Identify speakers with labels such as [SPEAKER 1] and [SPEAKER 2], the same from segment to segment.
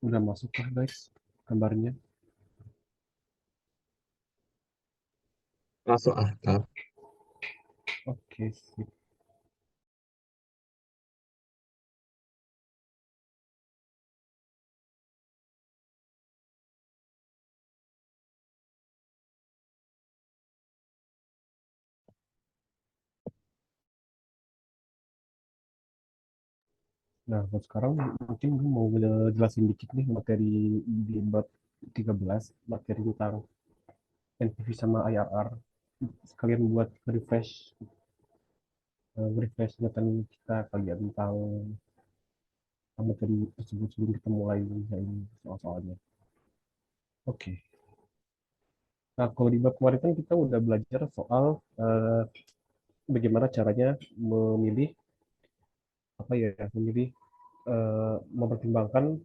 [SPEAKER 1] Udah masuk kah guys gambarnya?
[SPEAKER 2] Masuk akal.
[SPEAKER 1] Oke, sip. Nah, buat sekarang mungkin gue mau jelasin dikit nih materi di bab 13, materi tentang NPV sama IRR. Sekalian buat refresh, refresh ingatan kita kali ya tentang materi tersebut sebelum kita mulai ngerjain soal-soalnya. Oke. Nah, kalau di bab kemarin kan kita udah belajar soal eh, bagaimana caranya memilih apa ya, memilih mempertimbangkan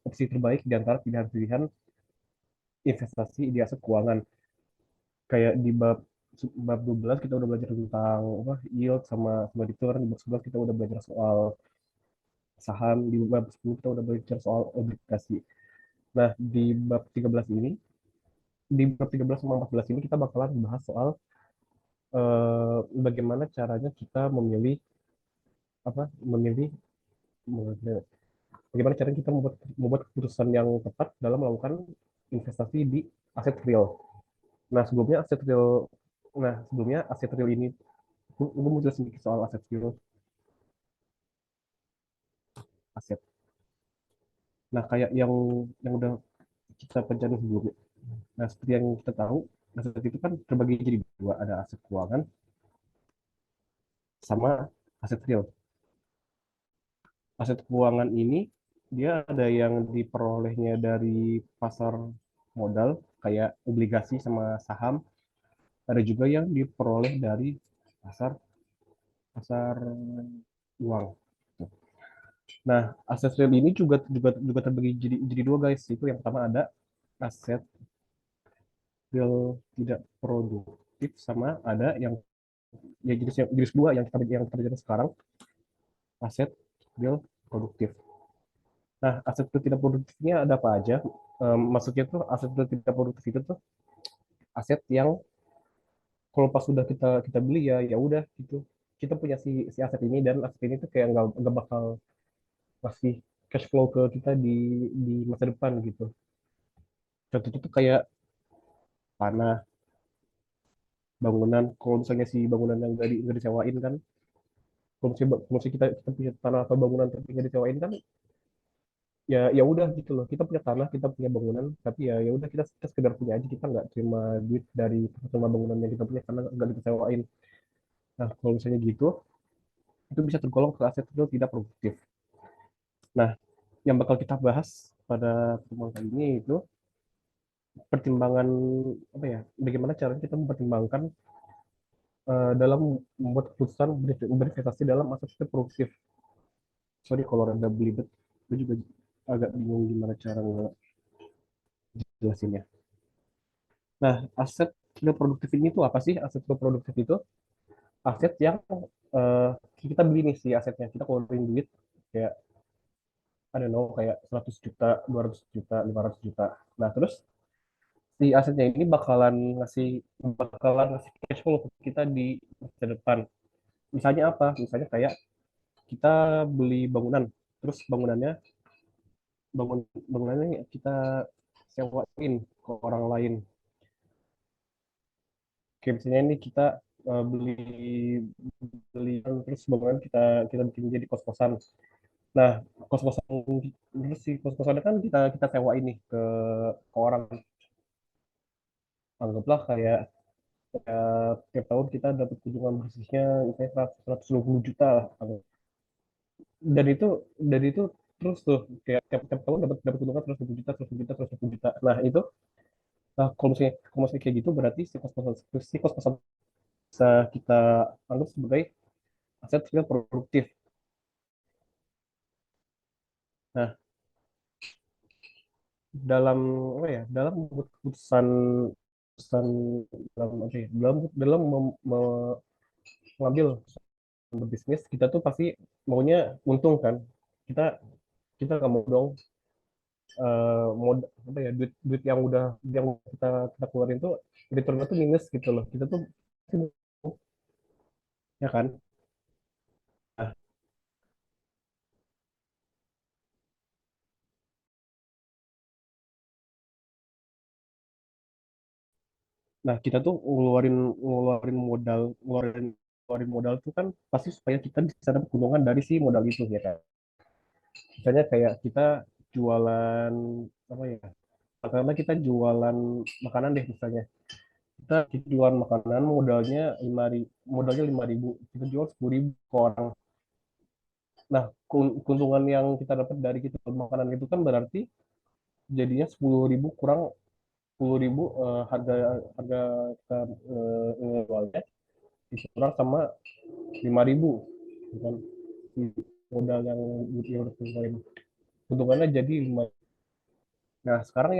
[SPEAKER 1] opsi terbaik di antara pilihan-pilihan investasi di aset keuangan. Kayak di bab bab 12 kita udah belajar tentang apa yield sama return, di bab 11 kita udah belajar soal saham, di bab 10 kita udah belajar soal obligasi. Nah, di bab 13 ini, di bab 13 sama 14 ini kita bakalan bahas soal bagaimana caranya kita memilih apa memilih bagaimana caranya kita membuat keputusan yang tepat dalam melakukan investasi di aset real. Nah, sebelumnya aset real ini gue mau jelasin sedikit soal aset real aset. Nah, kayak yang udah kita pelajari sebelumnya. Nah, seperti yang kita tahu, aset itu kan terbagi jadi dua, ada aset keuangan sama aset real. Aset keuangan ini dia ada yang diperolehnya dari pasar modal kayak obligasi sama saham, ada juga yang diperoleh dari pasar pasar uang. Nah, aset real ini juga juga juga terbagi jadi dua guys. Itu yang pertama ada aset real tidak produktif sama ada yang ya jenis dua yang kita belajar sekarang aset real produktif. Nah, aset real tidak produktifnya ada apa aja? Maksudnya tuh aset real tidak produktif itu tuh aset yang kalau pas sudah kita kita beli ya ya udah gitu. Kita punya si aset ini dan aset ini tuh kayak nggak bakal kasih cash flow ke kita di masa depan gitu. Contohnya tuh kayak tanah, bangunan. Kalau misalnya si bangunan yang nggak disewain kan, kalau misalnya kita punya tanah atau bangunan tapi nggak disewain kan, ya ya udah gitu loh. Kita punya tanah, kita punya bangunan, tapi ya ya udah kita sekedar punya aja. Kita nggak terima duit dari rumah bangunan yang kita punya karena nggak disewain. Nah, kalau misalnya gitu, itu bisa tergolong ke aset itu tidak produktif. Nah, yang bakal kita bahas pada pertemuan kali ini itu pertimbangan apa ya? Bagaimana caranya kita mempertimbangkan dalam membuat keputusan berinvestasi dalam aset itu produktif. Sorry kalau rada belibet, gue juga agak bingung gimana cara ngejelasinnya. Nah, aset tidak produktif ini tuh apa sih? Aset tidak produktif itu aset yang eh, kita beli nih si asetnya, kita keluarin duit kayak I don't know kayak 100 juta, 200 juta, 500 juta. Nah, terus si asetnya ini bakalan ngasih cash flow ke kita di masa depan. Misalnya apa? Misalnya kayak kita beli bangunan, terus bangunannya kita sewain ke orang lain. Kayak misalnya ini kita beli beli terus bangunan kita kita bikin jadi kos-kosan. Nah, kos-kosan terus si kos-kosannya kan kita sewa ini ke orang. Anggaplah kayak tiap tahun kita dapat kunjungan bersihnya misalnya 120 juta lah. Dan itu terus tuh kayak tiap tahun dapat dapat kunjungan 120 juta, 120 juta, 120 juta. Nah, itu kalau misalnya kayak gitu berarti si kos-kosan bisa kita anggap sebagai aset yang produktif. Nah, dalam apa ya? Dalam membuat keputusan dalam apa ya? Dalam mengambil berbisnis, kita tuh pasti maunya untung kan. Kita kita nggak mau dong mod apa ya duit duit yang kita keluarin tuh returnnya tuh minus gitu loh. Kita tuh ya kan. Nah, kita tuh ngeluarin modal, ngeluarin modal tuh kan pasti supaya kita bisa dapat keuntungan dari si modal itu ya kan. Misalnya kayak kita jualan apa ya? Karena kita jualan makanan deh misalnya. Kita jualan makanan modalnya 5.000, kita jual 10.000 ke orang. Nah, keuntungan yang kita dapat dari kita jual makanan itu kan berarti jadinya 10.000 kurang 10.000 harga harga kita ngejualnya dikurang sama 5.000 kan modal yang udah keluarin keuntungannya jadi 5. Nah sekarang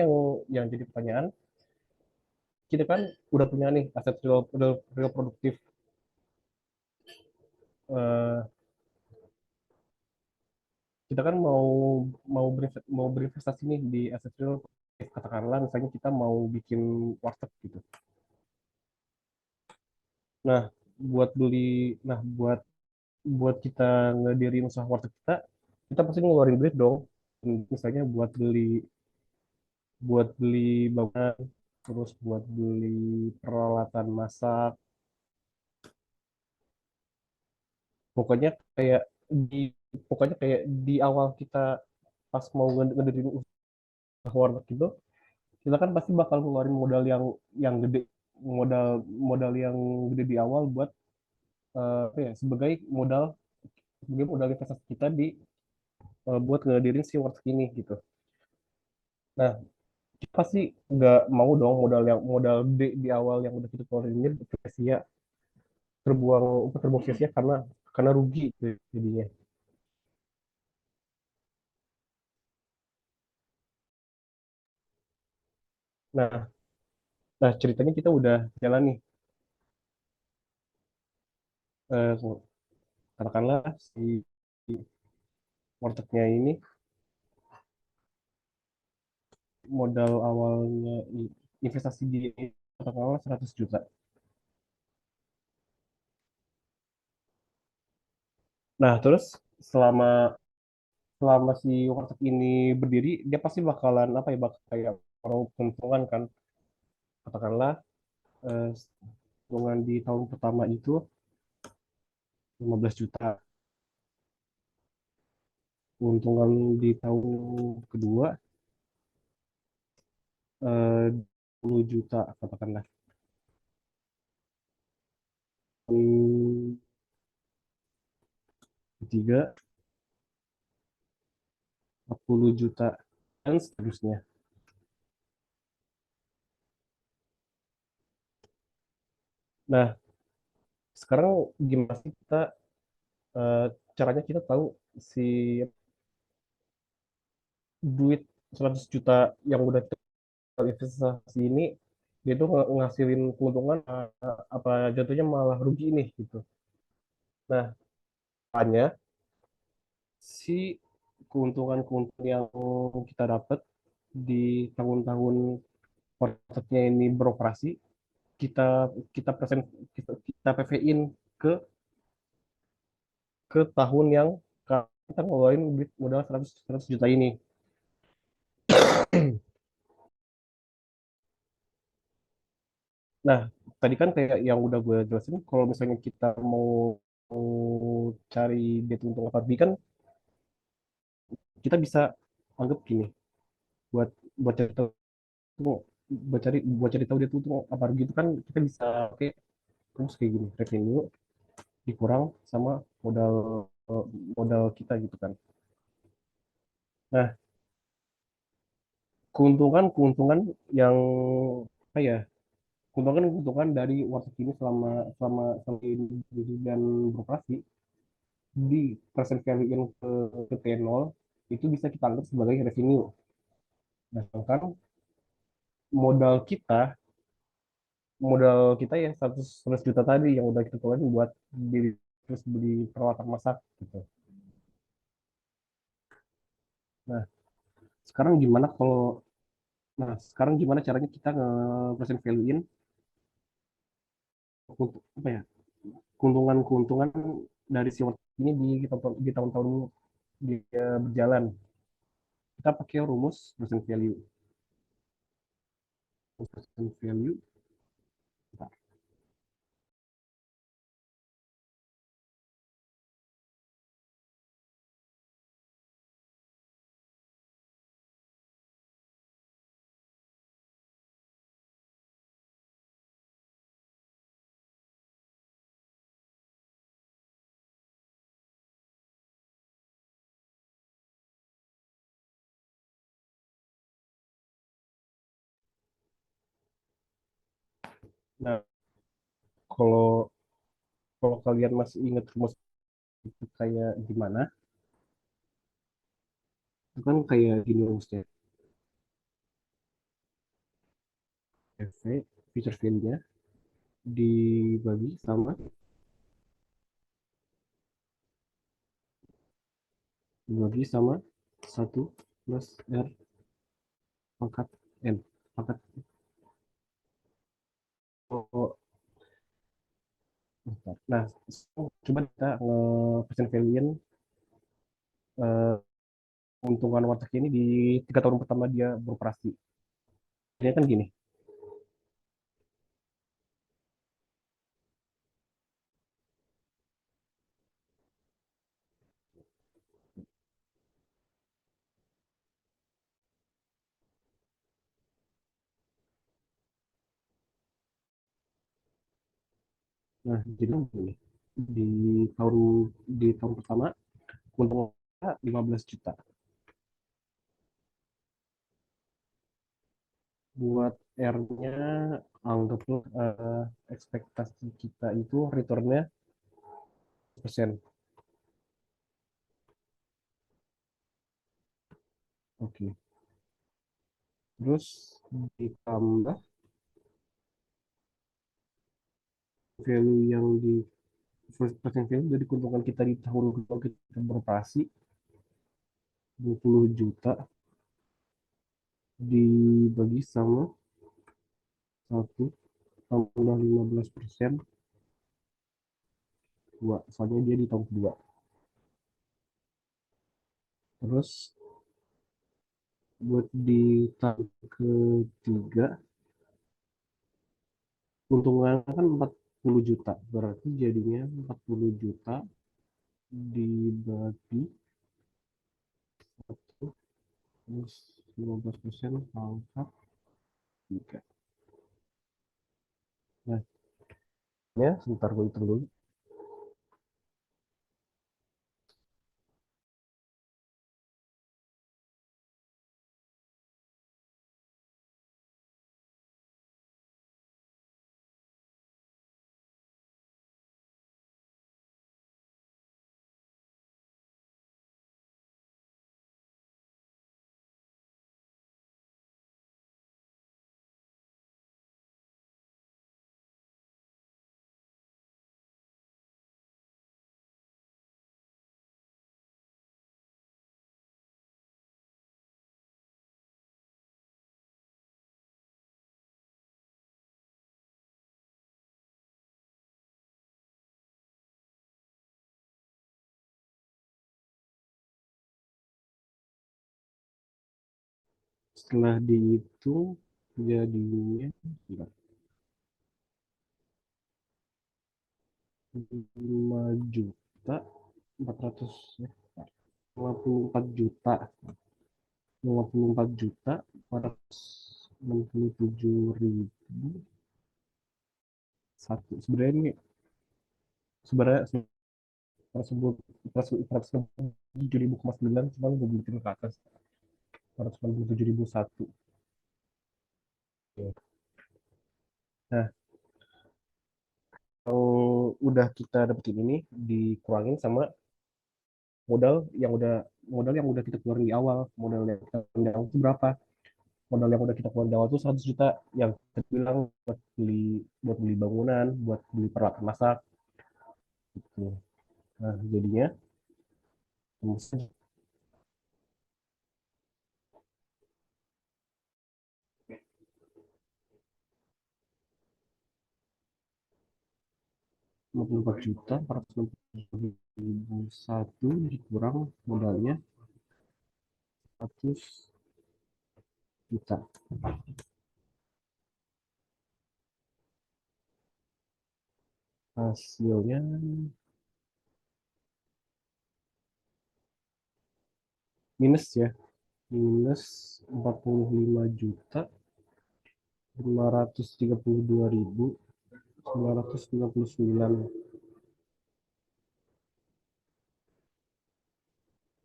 [SPEAKER 1] yang jadi pertanyaan, kita kan udah punya nih aset real produktif. Eh, kita kan mau berinvestasi nih di aset real produktif. Katakanlah misalnya kita mau bikin warteg gitu. Nah buat beli nah buat kita ngedirin usaha warteg kita pasti ngeluarin duit dong. Misalnya buat beli bangunan, terus buat beli peralatan masak. Pokoknya kayak di pokoknya kayak di awal kita pas mau ngedirin usaha warteg itu, kita kan pasti bakal ngeluarin modal yang gede, modal modal yang gede di awal buat apa ya, sebagai modal investasi kita buat ngedirin si warteg ini gitu. Nah, kita pasti nggak mau dong modal gede di awal yang udah kita keluarin ini sia terbuang sia-sia karena rugi gitu jadinya. Nah, nah ceritanya kita udah jalan nih. Eh, Katakanlah si wartegnya ini modal awalnya investasi di katakanlah 100 juta. Nah, terus selama selama si warteg ini berdiri, dia pasti bakalan apa ya, bakal kayak orang keuntungan kan. Katakanlah keuntungan di tahun pertama itu 15 juta, keuntungan di tahun kedua 10 juta katakanlah. Tahun ketiga 40 juta dan seterusnya. Nah, sekarang gimana sih eh, caranya kita tahu si duit 100 juta yang udah kita investasi ini dia tuh ngasilin keuntungan apa jatuhnya malah rugi nih gitu. Nah, hanya si keuntungan-keuntungan yang kita dapat di tahun-tahun marketnya ini beroperasi, kita kita present kita PV-in ke ke tahun yang kita ngeluarin duit modal 100 juta ini. Nah, tadi kan kayak yang udah gue jelasin, kalau misalnya kita mau cari duit untung apa kan kita bisa anggap gini, buat buat cari tahu buat cari tahu dia tuh apa gitu kan kita bisa oke terus kayak gini revenue dikurang sama modal modal kita gitu kan. Nah, keuntungan yang apa ya, keuntungan dari warteg ini selama ini dan beroperasi di present value yang ke T0 itu bisa kita anggap sebagai revenue. Nah, sedangkan modal kita modal kita ya 100 juta tadi yang udah kita keluarin buat beli terus beli peralatan masak gitu. Nah, sekarang gimana kalau sekarang gimana caranya kita nge-present value-in untuk apa ya? Keuntungan-keuntungan dari si work ini di tahun-tahun dia berjalan. Kita pakai rumus present value. Present value. Nah, kalau kalau kalian masih ingat rumus itu kayak gimana, itu kan kayak gini rumusnya. FV, feature value-nya dibagi sama dibagi sama satu plus R pangkat N. Pangkat. Oh, nah, coba kita nge-present value keuntungan warteg ini di 3 tahun pertama dia beroperasi. Ini kan gini. Nah, jadi gini. Di tahun di tahun pertama keuntungan 15 juta. Buat R-nya anggaplah ekspektasi kita itu returnnya persen. Oke. Terus ditambah value yang di first percent value dari keuntungan kita di tahun kedua kita beroperasi 20 juta dibagi sama satu tambah 15% dua, soalnya dia di tahun kedua. Terus buat di tahun ketiga keuntungan kan 40 juta, berarti jadinya 40 juta dibagi satu plus 15% pangkat tiga. Nah, ya sebentar gue hitung dulu. Setelah dihitung jadinya 5 juta 400 54 juta 467 ribu satu. Sebenarnya ini sebenarnya tersebut 407.9, cuma gue beliin ke atas 497.001. Nah, yang udah kita dapetin ini dikurangin sama modal yang udah kita keluarin di awal. Modal yang kita keluarin di awal itu berapa? Modal yang udah kita keluarin di awal itu 100 juta yang kita bilang buat beli bangunan, buat beli peralatan masak gitu. Nah, jadinya 54 juta 460.001 dikurang modalnya 100 juta. Hasilnya minus ya, minus 45.532.999.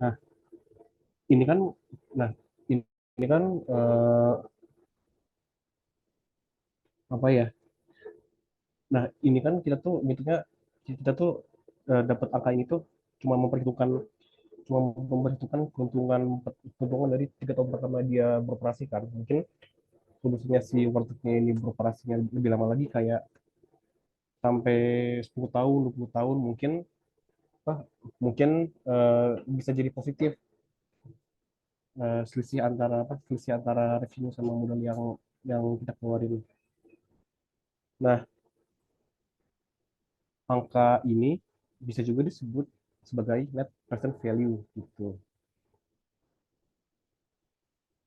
[SPEAKER 1] Nah, ini kan nah ini kan apa ya? Nah, ini kan kita tuh dapat angka ini tuh cuma memperhitungkan cuma memperhitungkan keuntungan keuntungan dari 3 tahun pertama dia beroperasi kan. Mungkin solusinya si wartegnya ini beroperasinya lebih lama lagi kayak sampai 10 tahun, 20 tahun mungkin apa mungkin bisa jadi positif selisih antara revenue sama modal yang kita keluarin. Nah, angka ini bisa juga disebut sebagai net present value gitu.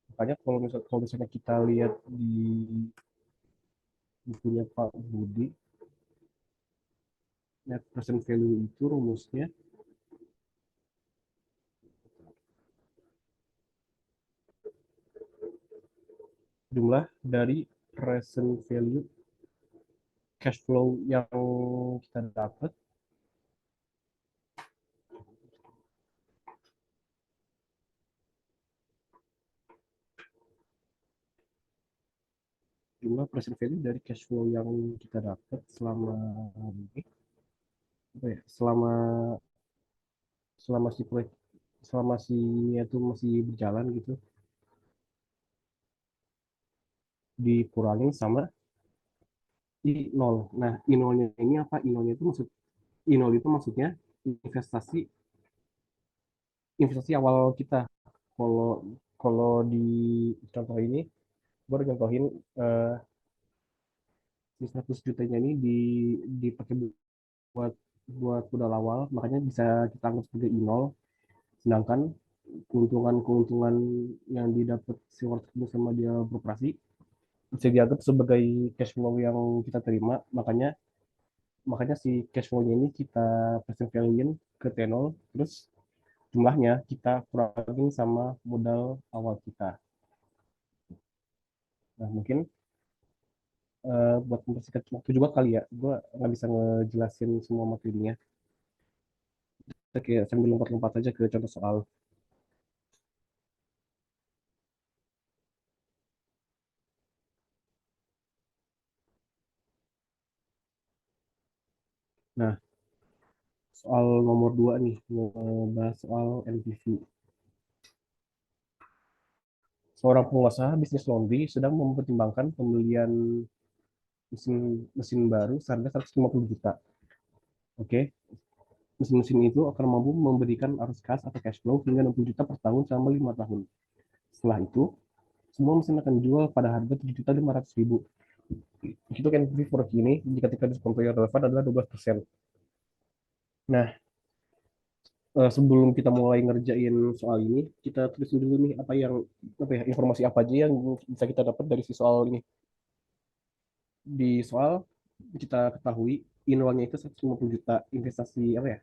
[SPEAKER 1] Makanya kalau misalnya kita lihat di bukunya Pak Budi, net present value itu rumusnya jumlah dari present value cash flow yang kita dapat jumlah present value dari cash flow yang kita dapat selama ini apa ya, selama si proyek selama si itu masih berjalan gitu dikurangin sama i nol. Nah, i nolnya ini apa? I nol itu maksudnya investasi investasi awal kita. Kalau kalau di contoh ini gue udah contohin eh, si 100 jutanya ini dipakai buat buat modal awal, makanya bisa kita anggap sebagai i nol. Sedangkan keuntungan-keuntungan yang didapat si warteg ini sama dia beroperasi bisa dianggap sebagai cash flow yang kita terima. Makanya makanya si cash flow-nya ini kita present value-in ke T0, terus jumlahnya kita kurangin sama modal awal kita. Nah, mungkin buat mempersingkat waktu juga kali ya, gue nggak bisa ngejelasin semua materinya. Kita kayak sambil lompat-lompat aja ke contoh soal. Nah, soal nomor 2 nih, ngebahas soal NPV. Seorang pengusaha bisnis laundry sedang mempertimbangkan pembelian mesin mesin baru seharga 150 juta. Oke, mesin-mesin itu akan mampu memberikan arus kas atau cash flow hingga 60 juta per tahun selama 5 tahun. Setelah itu, semua mesin akan dijual pada harga 7.500.000. Itu kan for kini jika tingkat diskon yang relevan adalah 12%. Nah, sebelum kita mulai ngerjain soal ini, kita tulis dulu nih apa ya informasi apa aja yang bisa kita dapat dari si soal ini. Di soal kita ketahui inwalnya itu 150 juta investasi apa ya?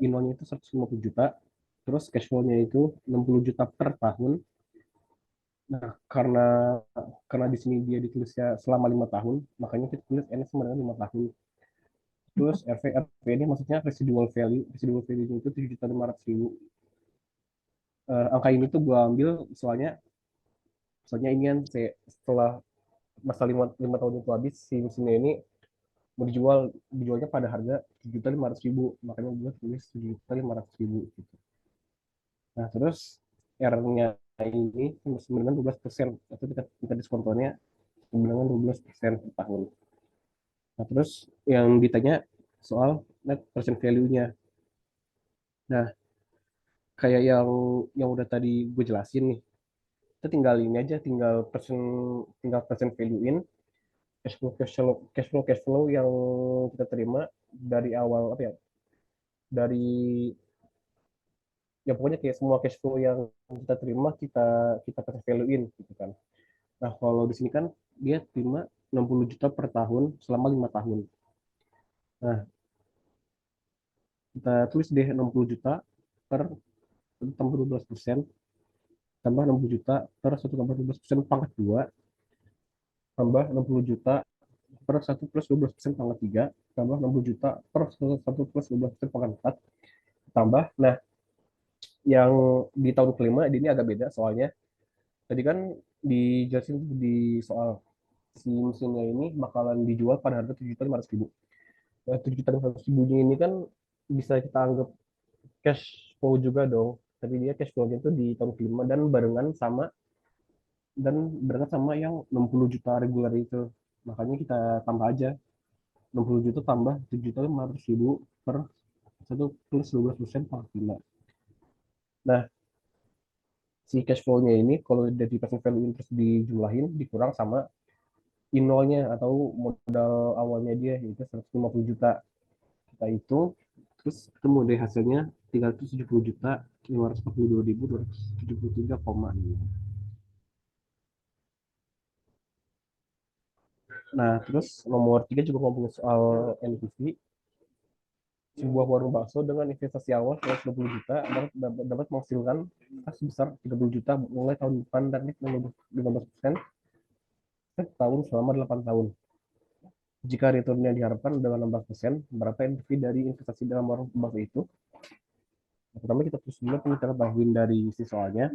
[SPEAKER 1] Inwalnya itu 150 juta, terus cash flow-nya itu 60 juta per tahun. Nah, karena di sini dia ditulisnya selama 5 tahun, makanya kita tulis N sama dengan 5 tahun. Terus RV ini maksudnya residual value itu 7.500.000. Angka ini tuh gue ambil soalnya ini kan setelah masa lima tahun itu habis si mesinnya ini mau dijualnya pada harga 7.500.000, makanya gue tulis 7.500.000 gitu. Nah, terus R-nya ini sebenarnya 12%, atau tingkat diskontonya sebenarnya 12% per tahun. Nah, terus yang ditanya soal net present value-nya. Nah, kayak yang udah tadi gue jelasin nih, kita tinggal ini aja, tinggal present value in, cash flow yang kita terima dari awal apa ya, dari ya pokoknya kayak semua cash flow yang kita terima kita kasih value-in gitu kan. Nah, kalau di sini kan dia terima 60 juta per tahun selama 5 tahun. Nah, kita tulis deh 60 juta per tambah 12% tambah 60 juta per 1 tambah 12% pangkat 2 tambah 60 juta per 1 plus 12% pangkat 3 tambah 60 juta per 1 plus 12% pangkat 4 tambah. Nah, yang di tahun kelima ini agak beda soalnya tadi kan dijelasin di soal si mesinnya ini bakalan dijual pada harga 7.500.000. Nah, 7.500.000 ini kan bisa kita anggap cash flow juga dong. Tapi dia cash flow-nya itu di tahun kelima dan barengan sama yang 60 juta reguler itu. Makanya kita tambah aja 60 juta tambah 7.500.000 per 1 plus 12% pangkat 5. Nah, si cash flow-nya ini kalau dari present value interest dijumlahin dikurang sama inolnya atau modal awalnya dia yaitu 150 juta. Kita itu terus ketemu deh hasilnya 370 juta 542.273,6. Nah, terus nomor 3 juga ngomongin soal NPV. Sebuah warung bakso dengan investasi awal 120 juta dapat menghasilkan sebesar 30 juta mulai tahun depan dan 15% setiap tahun selama 8 tahun. Jika returnnya diharapkan dengan 16%, berapa NPV dari investasi dalam warung bakso itu? Pertama kita terus dulu kita ketahuin dari isi soalnya,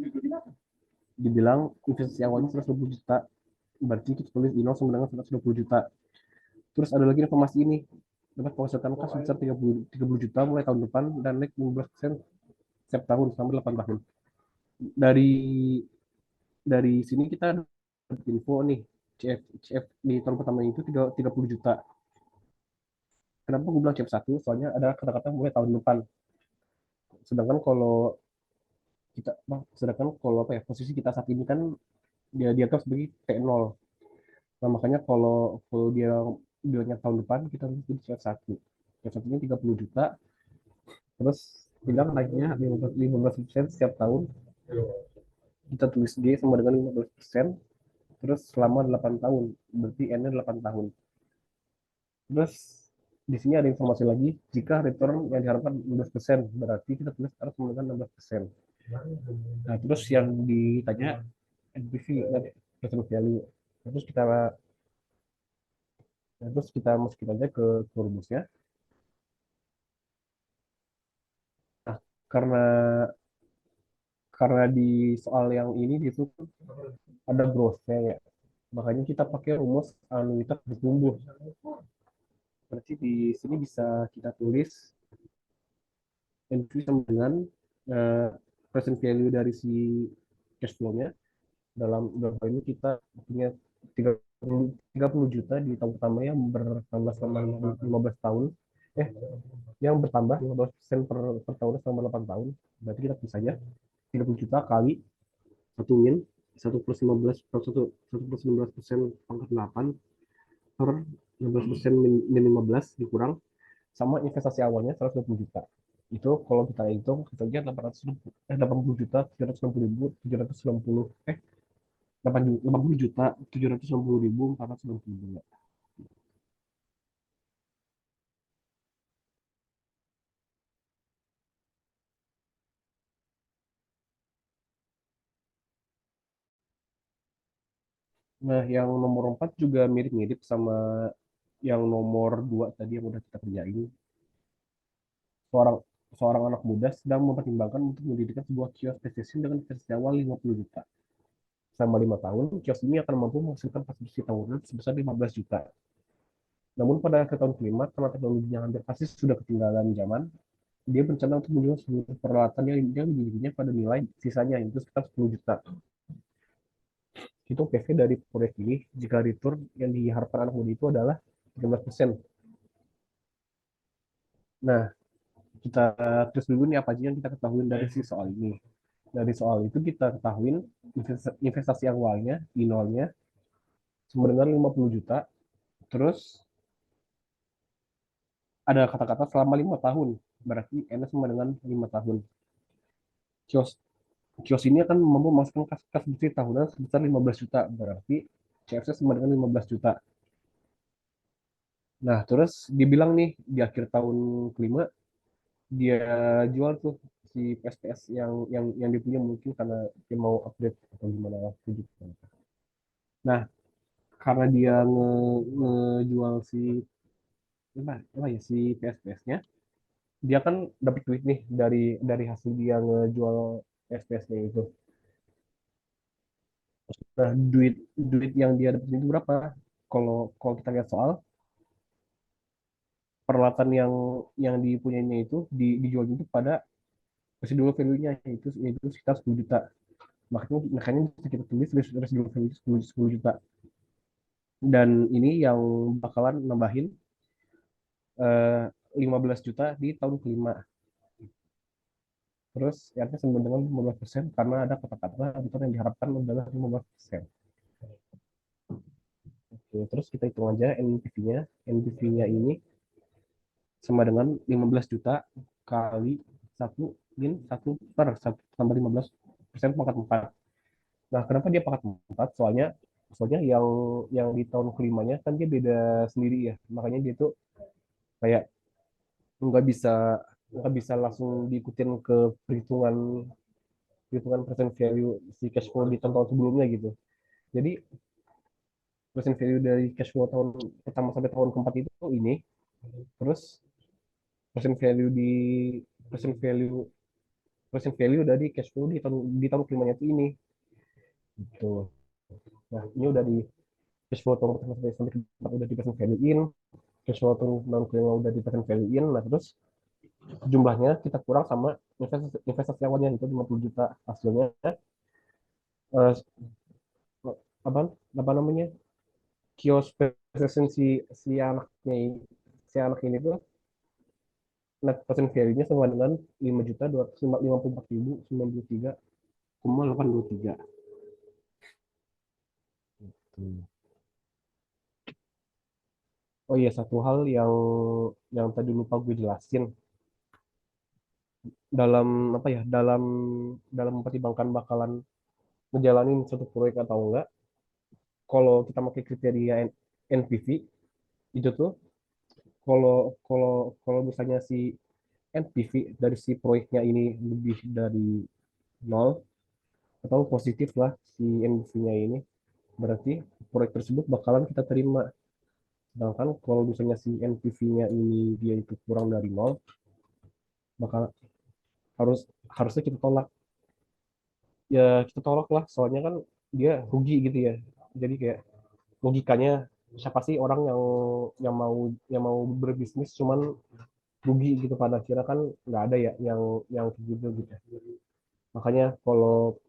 [SPEAKER 1] dibilang investasi awalnya 120 juta, berarti kita tulis di nol sama dengan 120 juta. Terus ada lagi informasi ini, dapat menghasilkan kas sebesar 30 juta mulai tahun depan dan naik 15% setiap tahun selama 8 tahun. Dari sini kita dapat info nih, CF di tahun pertama itu 30 juta. Kenapa gue bilang CF1? Soalnya ada kata-kata mulai tahun depan. Sedangkan kalau sedangkan kalau apa ya, posisi kita saat ini kan dia dianggap sebagai T0. Nah, makanya kalau dia bilangnya tahun depan kita harus jadi CF1. CF1 nya 30 juta, terus bilang naiknya 15% setiap tahun. Kita tulis G sama dengan 15%, terus selama 8 tahun, berarti N-nya 8 tahun. Terus di sini ada informasi lagi, jika return yang diharapkan 15%, berarti kita tulis harus menggunakan 16%. Nah, terus yang ditanya NPV, present value. Terus kita masukin aja ke rumusnya. Nah, karena karena di soal yang ini itu ada growth-nya ya. Makanya kita pakai rumus anuitas bertumbuh. Berarti di sini bisa kita tulis NPV sama dengan uh, present value dari si cash flow-nya. Dalam hal ini kita punya 30 juta di tahun pertama yang bertambah selama 15 tahun. Yang bertambah 15% per tahun selama 8 tahun. Berarti kita bisa saja 30 juta kali 1 min 1 plus 15% pangkat 8 per 15% min 15 dikurang sama investasi awalnya 120 juta. Itu kalau kita hitung kita lihat 80 juta 760 ribu 760 80 juta 760 ribu 492. Nah, yang nomor 4 juga mirip-mirip sama yang nomor 2 tadi yang udah kita kerjain. Seorang seorang anak muda sedang mempertimbangkan untuk mendirikan sebuah kios PlayStation dengan investasi awal 50 juta. Selama 5 tahun, kios ini akan mampu menghasilkan konsumsi tahunan sebesar 15 juta. Namun pada akhir tahun kelima, karena teknologinya hampir pasti sudah ketinggalan zaman, dia berencana untuk menjual seluruh peralatan yang dimilikinya pada nilai sisanya, itu sekitar 10 juta. Hitung PV dari proyek ini, jika return yang diharapkan anak muda itu adalah 13%. Nah, kita terus dulu nih apa aja yang kita ketahui dari si soal ini. Dari soal itu kita ketahui investasi awalnya di nolnya sama dengan 50 juta. Terus ada kata-kata selama 5 tahun, berarti N sama dengan 5 tahun. Kios kios ini akan mampu memasukkan kas bersih tahunan sebesar 15 juta, berarti CFC sama dengan 15 juta. Nah, terus dibilang nih di akhir tahun kelima dia jual tuh si PS-PS yang dia punya mungkin karena dia mau update atau gimana gitu. Nah, karena dia ngejual si apa ya si PS-PS-nya, dia kan dapat duit nih dari hasil dia ngejual SPS-nya itu. Nah, duit duit yang dia dapat itu berapa? Kalau kalau kita lihat soal peralatan yang dipunyainya itu dijual itu pada residual value-nya itu sekitar 10 juta. Makanya bisa kita tulis residual value itu 10 juta. Dan ini yang bakalan nambahin 15 juta di tahun kelima. Terus ya sama dengan 15% karena ada kata-kata return yang diharapkan adalah 15%. Oke, terus kita hitung aja NPV-nya. NPV-nya ini sama dengan 15 juta kali satu min satu per satu tambah 15% pangkat 4. Nah, kenapa dia pangkat 4? Soalnya soalnya yang di tahun kelimanya kan dia beda sendiri ya. Makanya dia tuh kayak nggak bisa nggak bisa langsung diikutin ke perhitungan perhitungan present value si cash flow di tahun-tahun sebelumnya gitu. Jadi present value dari cash flow tahun pertama sampai tahun keempat itu ini, terus present value di present value present value dari cash flow di tahun kelimanya itu ini gitu. Nah, ini udah di cash flow tahun pertama sampai keempat udah di present value in, cash flow tahun kelima udah di present value in. Nah, terus jumlahnya kita kurang sama investasi awalnya itu 50 juta. Hasilnya eh, apa apa namanya kios present si anaknya si anak ini tuh net present value-nya sama dengan 5.254.093,823. Hmm. Oh iya, satu hal yang tadi lupa gue jelasin dalam apa ya dalam mempertimbangkan bakalan ngejalanin suatu proyek atau enggak. Kalau kita pakai kriteria NPV itu tuh kalau kalau kalau misalnya si NPV dari si proyeknya ini lebih dari nol atau positif lah si NPV-nya ini, berarti proyek tersebut bakalan kita terima. Sedangkan kalau misalnya si NPV-nya ini dia itu kurang dari nol, bakal harus harusnya kita tolak. Ya kita tolak lah, soalnya kan dia rugi gitu ya. Jadi kayak logikanya siapa sih orang yang mau berbisnis cuman rugi gitu pada akhirnya kan nggak ada ya yang kayak gitu gitu. Makanya kalau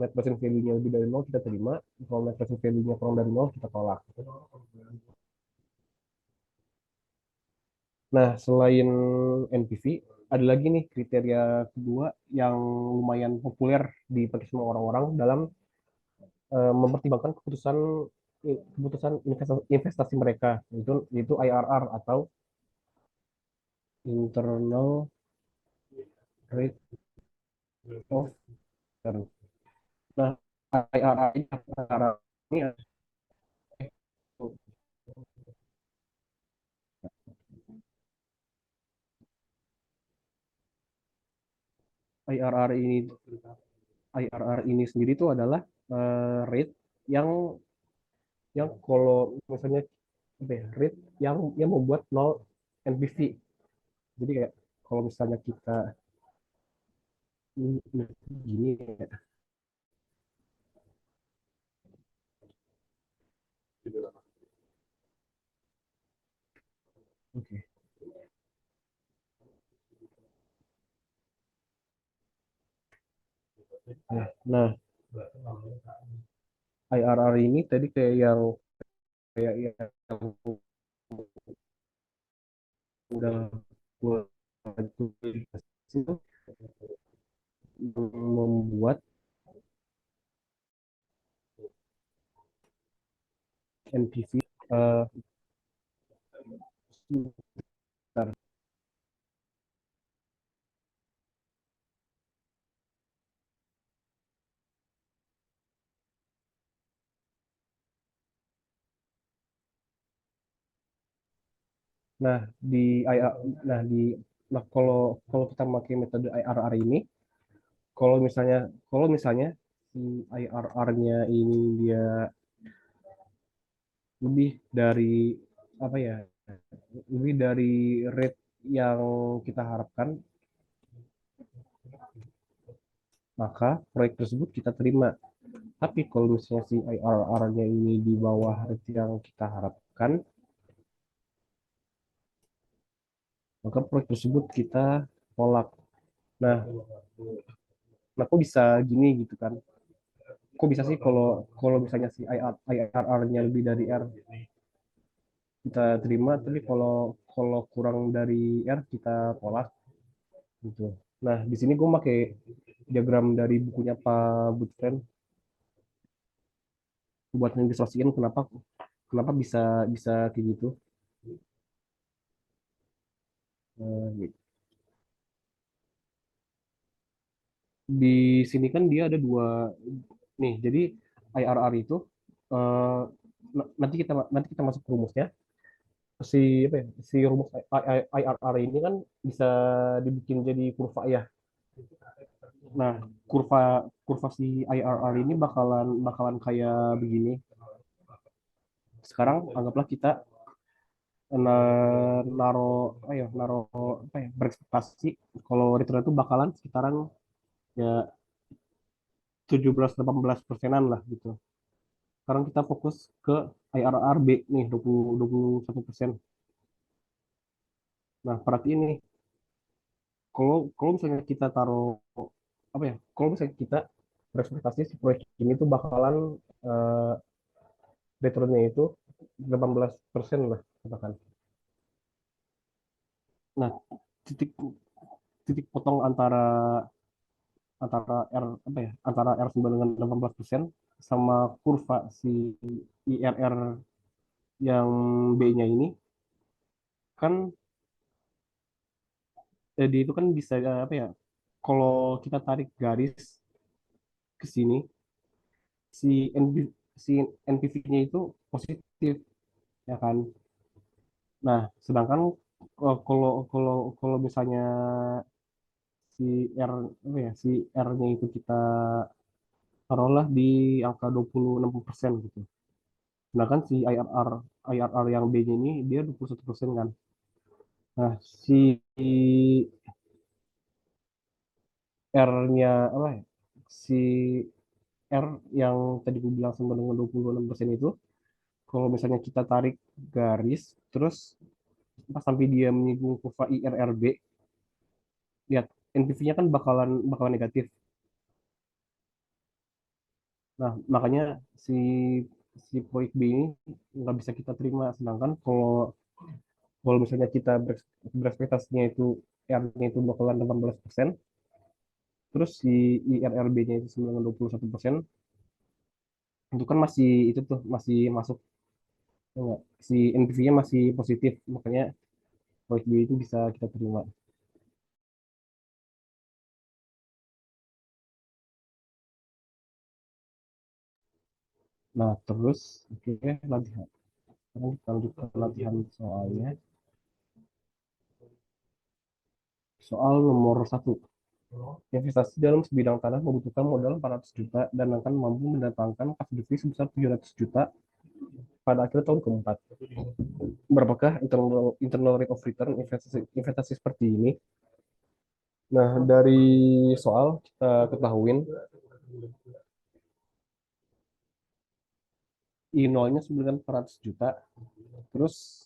[SPEAKER 1] net present value-nya lebih dari nol kita terima, kalau net present value-nya kurang dari nol kita tolak. Nah, selain NPV, ada lagi nih kriteria kedua yang lumayan populer dipakai semua orang-orang dalam mempertimbangkan keputusan investasi mereka, yaitu IRR atau internal rate of return. Nah, IRR ini IRR ini sendiri itu adalah rate yang kalau misalnya rate yang membuat nol NPV. Jadi kayak kalau misalnya kita gini ya. Oke. Nah, IRR ini tadi kayak yang udah gue itu membuat NPV Bentar. Nah, di IR, nah di nah kalau kalau kita pakai metode IRR ini, kalau misalnya si IRR-nya ini dia lebih dari apa ya? Lebih dari rate yang kita harapkan, maka proyek tersebut kita terima. Tapi kalau misalnya si IRR-nya ini di bawah rate yang kita harapkan, maka proyek tersebut kita tolak. Nah, kok bisa gini gitu kan? Kok bisa sih kalau kalau misalnya si IRR-nya lebih dari R kita terima, tapi kalau kalau kurang dari R kita tolak gitu. Nah, di sini gue pakai diagram dari bukunya Pak Butfen buat ngilustrasiin kenapa kenapa bisa bisa kayak gitu. Gitu. Di sini kan dia ada dua nih. Jadi IRR itu eh, nanti kita masuk ke rumusnya. Si apa ya? Si rumus IRR ini kan bisa dibikin jadi kurva ya. Nah, kurva kurva si IRR ini bakalan bakalan kayak begini. Sekarang anggaplah kita naro ayo naro apa ya berekspektasi kalau return itu bakalan sekitaran ya 17-18 persenan lah gitu. Sekarang kita fokus ke IRR B nih 21%. Nah, perhatiin nih kalau kalau misalnya kita taruh apa ya? Kalau misalnya kita berekspektasi si proyek ini tuh bakalan eh, returnnya itu 18% lah katakan. Nah, titik titik potong antara antara R apa ya antara R sama dengan 18% sama kurva si IRR yang B-nya ini kan di itu kan bisa apa ya kalau kita tarik garis ke sini si si NPV-nya itu positif ya kan. Nah, sedangkan kalau kalau kalau misalnya si R apa ya si R-nya itu kita taruhlah di angka 26% gitu. Sedangkan si IRR yang B-nya ini dia 21% kan. Nah, si R-nya apa ya? Si R yang tadi gue bilang sama dengan 26% itu, kalau misalnya kita tarik garis, terus pas sampai dia menyinggung kurva IRRB, lihat NPV-nya kan bakalan bakalan negatif. Nah, makanya si si proyek B ini nggak bisa kita terima. Sedangkan kalau kalau misalnya kita berekspektasinya itu R-nya itu bakalan 18%, terus si IRRB-nya itu 21%, itu kan masih itu tuh masih masuk enggak, si NPV-nya masih positif, makanya proyek B itu bisa kita terima. Nah, terus oke latihan. Sekarang kita lanjut ke latihan soalnya. Soal nomor satu. Investasi dalam sebidang tanah membutuhkan modal 400 juta dan akan mampu mendatangkan cash devisa sebesar 700 juta pada akhir tahun keempat. Berapakah internal rate of return investasi seperti ini? Nah, dari soal kita ketahuin I0-nya 900 juta. Terus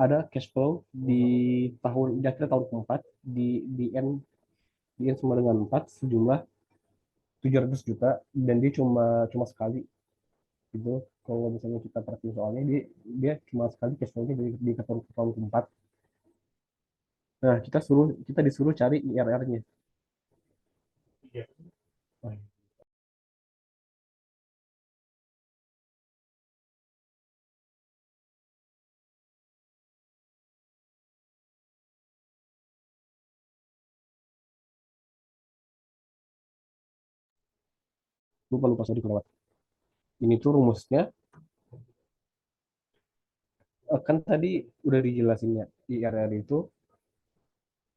[SPEAKER 1] ada cash flow di akhir tahun keempat di N sama dengan 4 sejumlah 700 juta dan dia cuma cuma sekali gitu. Kalau misalnya kita perhatiin soalnya dia dia cuma sekali cash flow-nya di tahun keempat. Nah, kita disuruh cari IRR-nya. Lupa lupa sorry kelewat. Ini tuh rumusnya kan tadi udah dijelasin ya. IRR itu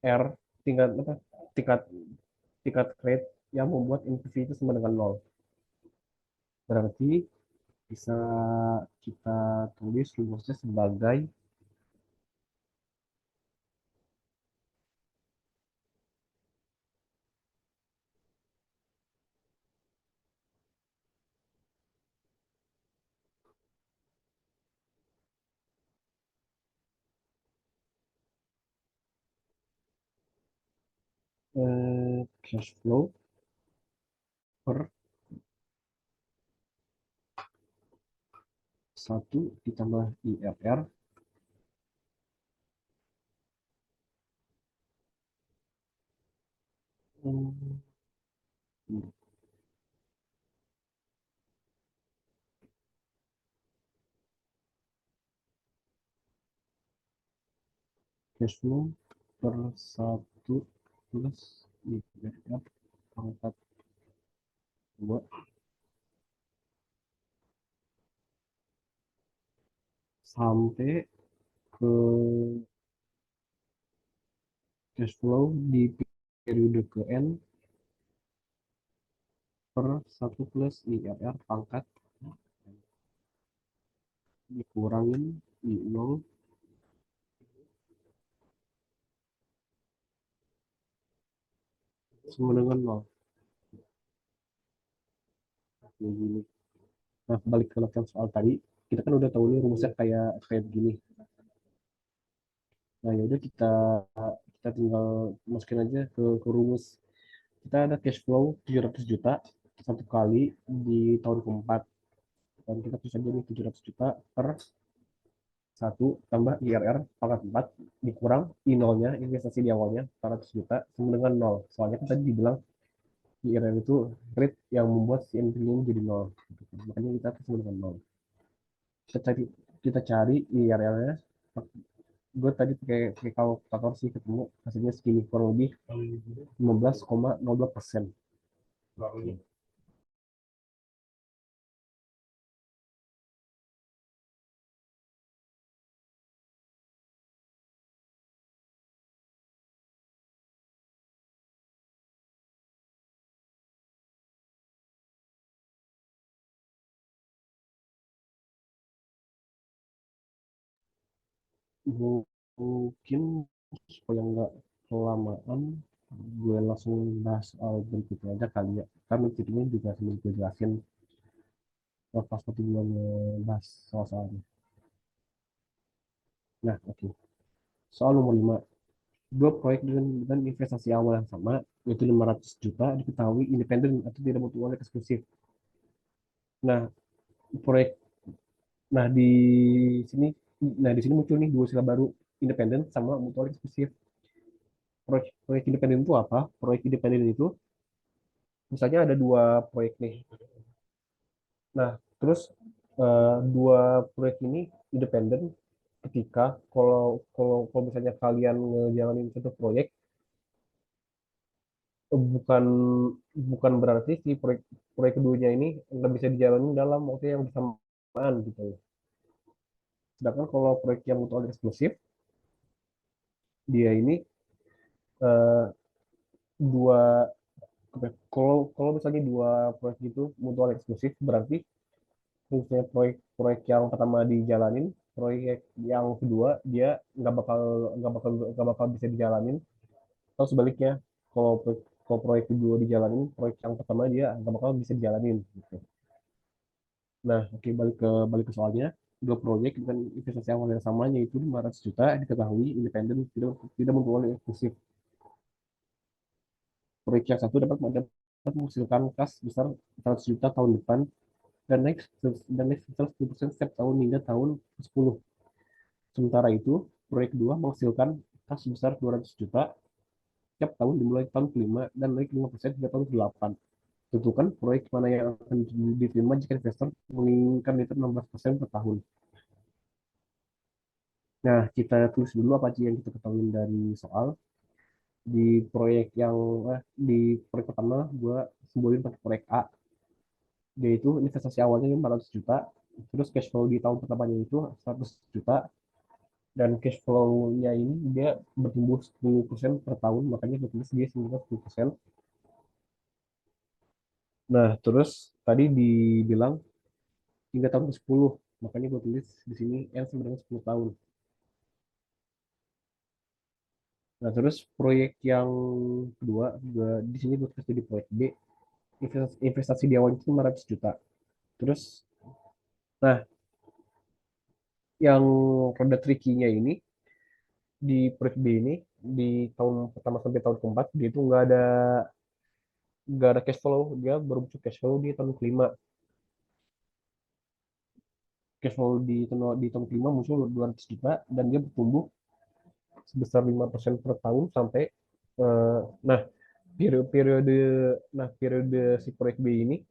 [SPEAKER 1] R tingkat apa? Tingkat tingkat rate yang membuat NPV itu sama dengan nol. Berarti bisa kita tulis rumusnya sebagai cash flow per satu ditambah IRR. Hmm, cash flow per satu plus IRR pangkat 2 sampai ke cash flow di periode ke N per satu plus IRR pangkat dikurangin I0 sama dengan nol. Kayak gini. Nah, balik ke yang soal tadi, kita kan udah tahu nih rumusnya kayak kayak begini. Nah, ya udah kita tinggal masukin aja ke rumus. Kita ada cash flow 700 juta satu kali di tahun keempat. Dan kita tulis aja nih 700 juta per satu tambah IRR pangkat 4 dikurang I0-nya, investasi di awalnya 400 juta sama dengan nol. Soalnya kan tadi dibilang IRR itu rate yang membuat si NPV-nya menjadi nol. Makanya kita sama dengan nol. Kita cari kita cari IRR-nya. Gue tadi pakai kalkulator sih ketemu hasilnya segini kurang lebih 15,02%. Mungkin supaya nggak kelamaan, gue langsung bahas soal berikutnya aja kali ya. Kan berikutnya juga sambil gue jelasin pas waktu gue ngebahas soal-soalnya. Nah, oke. Soal nomor 5. Dua proyek dengan investasi awal yang sama, yaitu 500 juta, diketahui independen atau tidak butuh uang eksklusif. Nah, proyek nah sini di sini muncul nih dua istilah baru, independen sama mutual eksklusif. Proyek independen itu apa? Proyek independen itu misalnya ada dua proyek nih. Nah, terus dua proyek ini independen ketika kalau kalau kalau misalnya kalian ngejalanin satu proyek, bukan bukan berarti si proyek proyek keduanya ini nggak bisa dijalani dalam waktu yang bersamaan gitu. Sedangkan kalau proyek yang mutual eksklusif, dia ini eh, dua kalau kalau misalnya dua proyek itu mutual eksklusif berarti misalnya proyek yang pertama dijalanin, proyek yang kedua dia nggak bakal bisa dijalanin, atau sebaliknya kalau proyek kedua dijalanin, proyek yang pertama dia nggak bakal bisa dijalanin gitu. Nah, oke, balik ke soalnya. Dua proyek dengan investasi awal yang sama yaitu 500 juta diketahui independen tidak tidak memperoleh eksklusif. Proyek yang satu dapat menghasilkan kas besar 100 juta tahun depan dan naik sebesar 10% setiap tahun hingga tahun ke-10. Sementara itu, proyek kedua menghasilkan kas sebesar 200 juta setiap tahun dimulai tahun kelima dan naik 5% hingga tahun ke-8. Tentukan proyek mana yang akan diterima jika investor menginginkan return 16% per tahun. Nah, kita tulis dulu apa aja yang kita ketahui dari soal. Di proyek yang di proyek pertama, gue simbolin pakai proyek A. Dia itu investasi awalnya 400 juta, terus cash flow di tahun pertamanya itu 100 juta, dan cash flow-nya ini dia bertumbuh 10% per tahun, makanya bertumbuh dia sekitar 10%. Nah, terus tadi dibilang hingga tahun ke-10, makanya gue tulis di sini N sebenarnya 10 tahun. Nah, terus proyek yang kedua, di sini gue tulis di proyek B, investasi di awal itu 500 juta. Terus, nah, yang rada tricky-nya ini, di proyek B ini, di tahun pertama sampai tahun keempat, dia itu nggak ada cash flow, dia baru muncul cash flow di tahun kelima. Cash flow di tahun kelima muncul 200 juta, dan dia bertumbuh sebesar 5% per tahun sampai, nah, periode periode periode si proyek B ini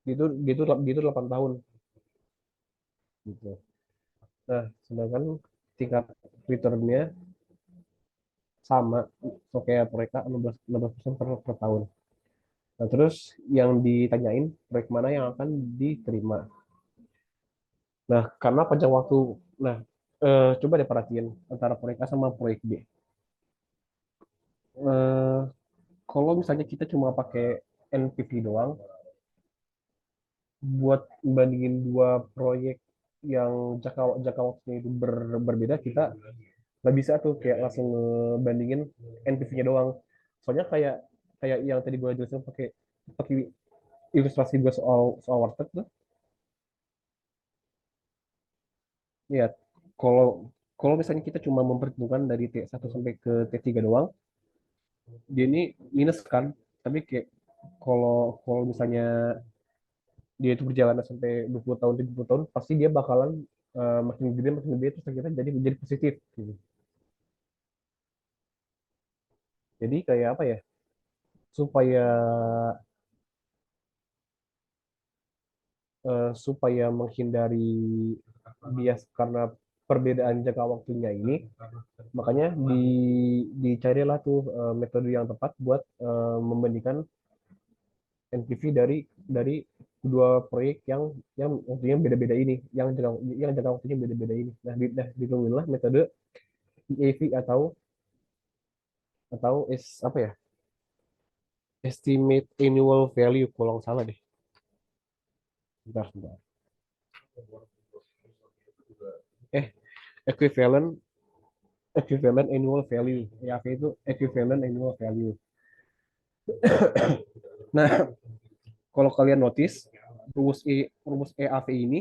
[SPEAKER 1] dia itu 8 tahun gitu. Nah, sedangkan tingkat returnnya sama, so kayak proyek A 16% per tahun. Nah, terus yang ditanyain proyek mana yang akan diterima. Nah, karena panjang waktu, nah, coba deh perhatiin antara proyek A sama proyek B. Eh, Kalau misalnya kita cuma pakai NPV doang, buat bandingin dua proyek yang jangka waktunya itu berbeda, kita nggak bisa tuh kayak langsung ngebandingin NPV-nya doang. Soalnya kayak kayak yang tadi gue jelasin pakai pakai ilustrasi gue soal soal warteg tuh, ya, kalau kalau misalnya kita cuma memperhitungkan dari T1 sampai ke T3 doang, dia ini minus kan. Tapi kayak kalau kalau misalnya dia itu berjalan sampai 20 tahun 30 tahun, pasti dia bakalan makin gede terus akhirnya jadi positif gitu. Jadi kayak apa ya, supaya supaya menghindari bias karena perbedaan jangka waktunya ini, makanya dicarilah tuh metode yang tepat buat membandingkan NPV dari kedua proyek yang waktunya beda-beda ini, yang jangka waktunya beda-beda ini. Nah, ditemuinlah metode EAV, apa ya, estimate annual value, kalau nggak salah deh. Bentar, bentar. Eh, equivalent equivalent annual value. EAV itu equivalent annual value. Nah, kalau kalian notice, rumus EAV ini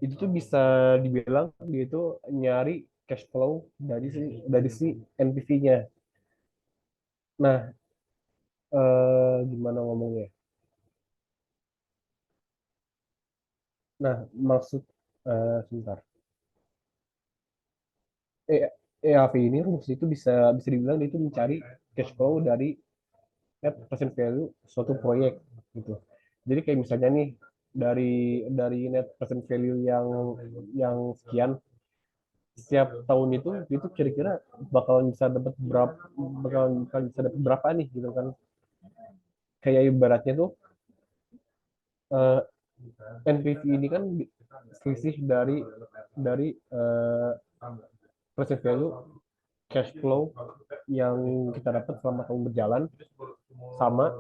[SPEAKER 1] itu tuh bisa dibilang dia itu nyari cash flow dari si NPV-nya. Nah, gimana ngomongnya? Nah, maksud, sebentar. E, EAV ini rumus itu bisa bisa dibilang dia itu mencari cash flow dari net present value suatu proyek gitu. Jadi kayak misalnya nih, dari net present value yang sekian, setiap tahun itu kira-kira bakalan bisa dapat berapa nih gitu kan. Kayak ibaratnya tuh, eh, NPV ini kan selisih dari present value cash flow yang kita dapat selama tahun berjalan, sama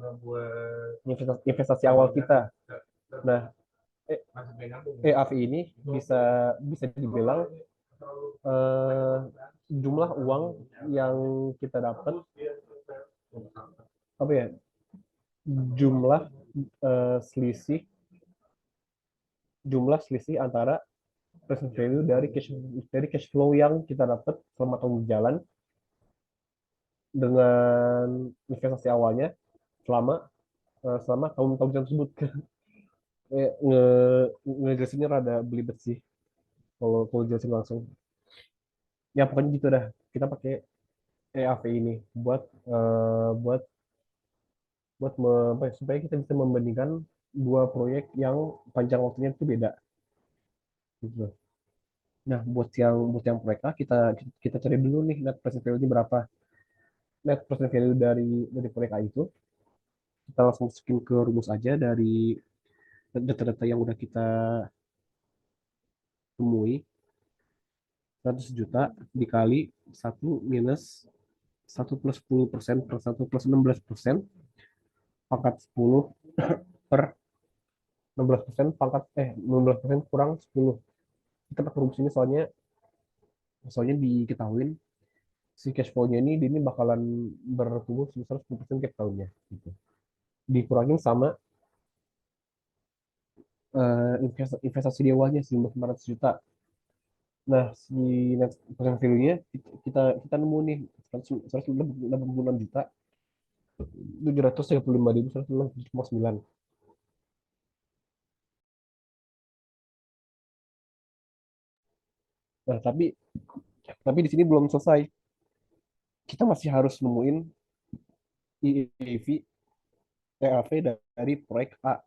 [SPEAKER 1] investasi awal kita. Nah, EAV ini bisa bisa dibilang eh, jumlah uang yang kita dapat, apa ya, jumlah eh, selisih selisih antara present value dari cash flow yang kita dapat selama tahun berjalan dengan investasi awalnya selama selama tahun-tahun tersebut. Ngejelasinnya rada belibet sih kalau kalau jelasin langsung. Ya pokoknya gitu dah. Kita pakai EAV ini buat buat buat apa ya, supaya kita bisa membandingkan dua proyek yang panjang waktunya itu beda gitu. Nah, buat yang proyek A, kita kita cari dulu nih net present value-nya berapa. Net present value dari proyek A itu kita langsung masukin ke rumus aja, dari data-data yang udah kita temui, 100 juta dikali satu minus satu plus 10% per satu plus 16% pangkat 10 per 16% pangkat 16% kurang 10. Kita pakai rumus ini soalnya soalnya diketahuin si cash flow-nya ini bakalan bertumbuh sebesar 10% tiap tahunnya gitu. Dikurangin sama investasi di awalnya 1.500 juta. Nah, si net present value-nya kita nemu nih 186 juta 735.106,9. Nah, tapi di sini belum selesai. Kita masih harus nemuin EAV TAV dari proyek A.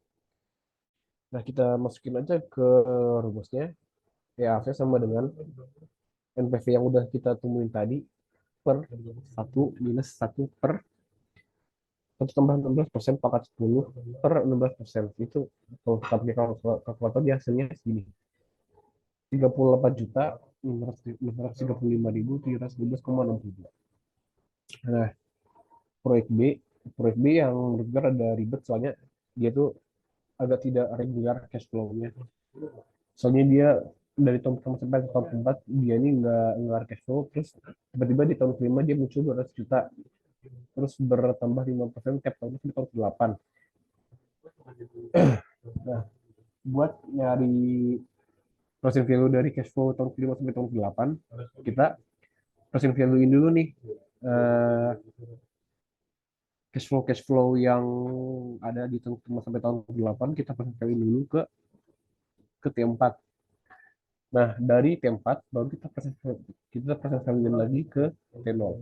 [SPEAKER 1] Nah, kita masukin aja ke rumusnya. EAV sama dengan NPV yang udah kita temuin tadi per satu minus satu per 1 tambah 16% pangkat 10 per 16%. Itu kalau kita pakai kalkulator dia hasilnya segini. 38.635.712,62. Nah, proyek B, proyek B yang menurut gue ada ribet soalnya dia tuh agak tidak regular cash flow-nya. Soalnya dia dari tahun pertama sampai tahun keempat dia ini nggak cash flow, terus tiba-tiba di tahun kelima dia muncul 200 juta, terus bertambah 5% tiap tahun di tahun ke-8. Nah, buat nyari present value dari cash flow tahun kelima sampai tahun ke-8, kita present value ini dulu nih. eh, cash flow yang ada di tahun kelima sampai tahun ke-8 kita present value dulu ke T4. Nah, dari T4 baru kita present value lagi ke T0.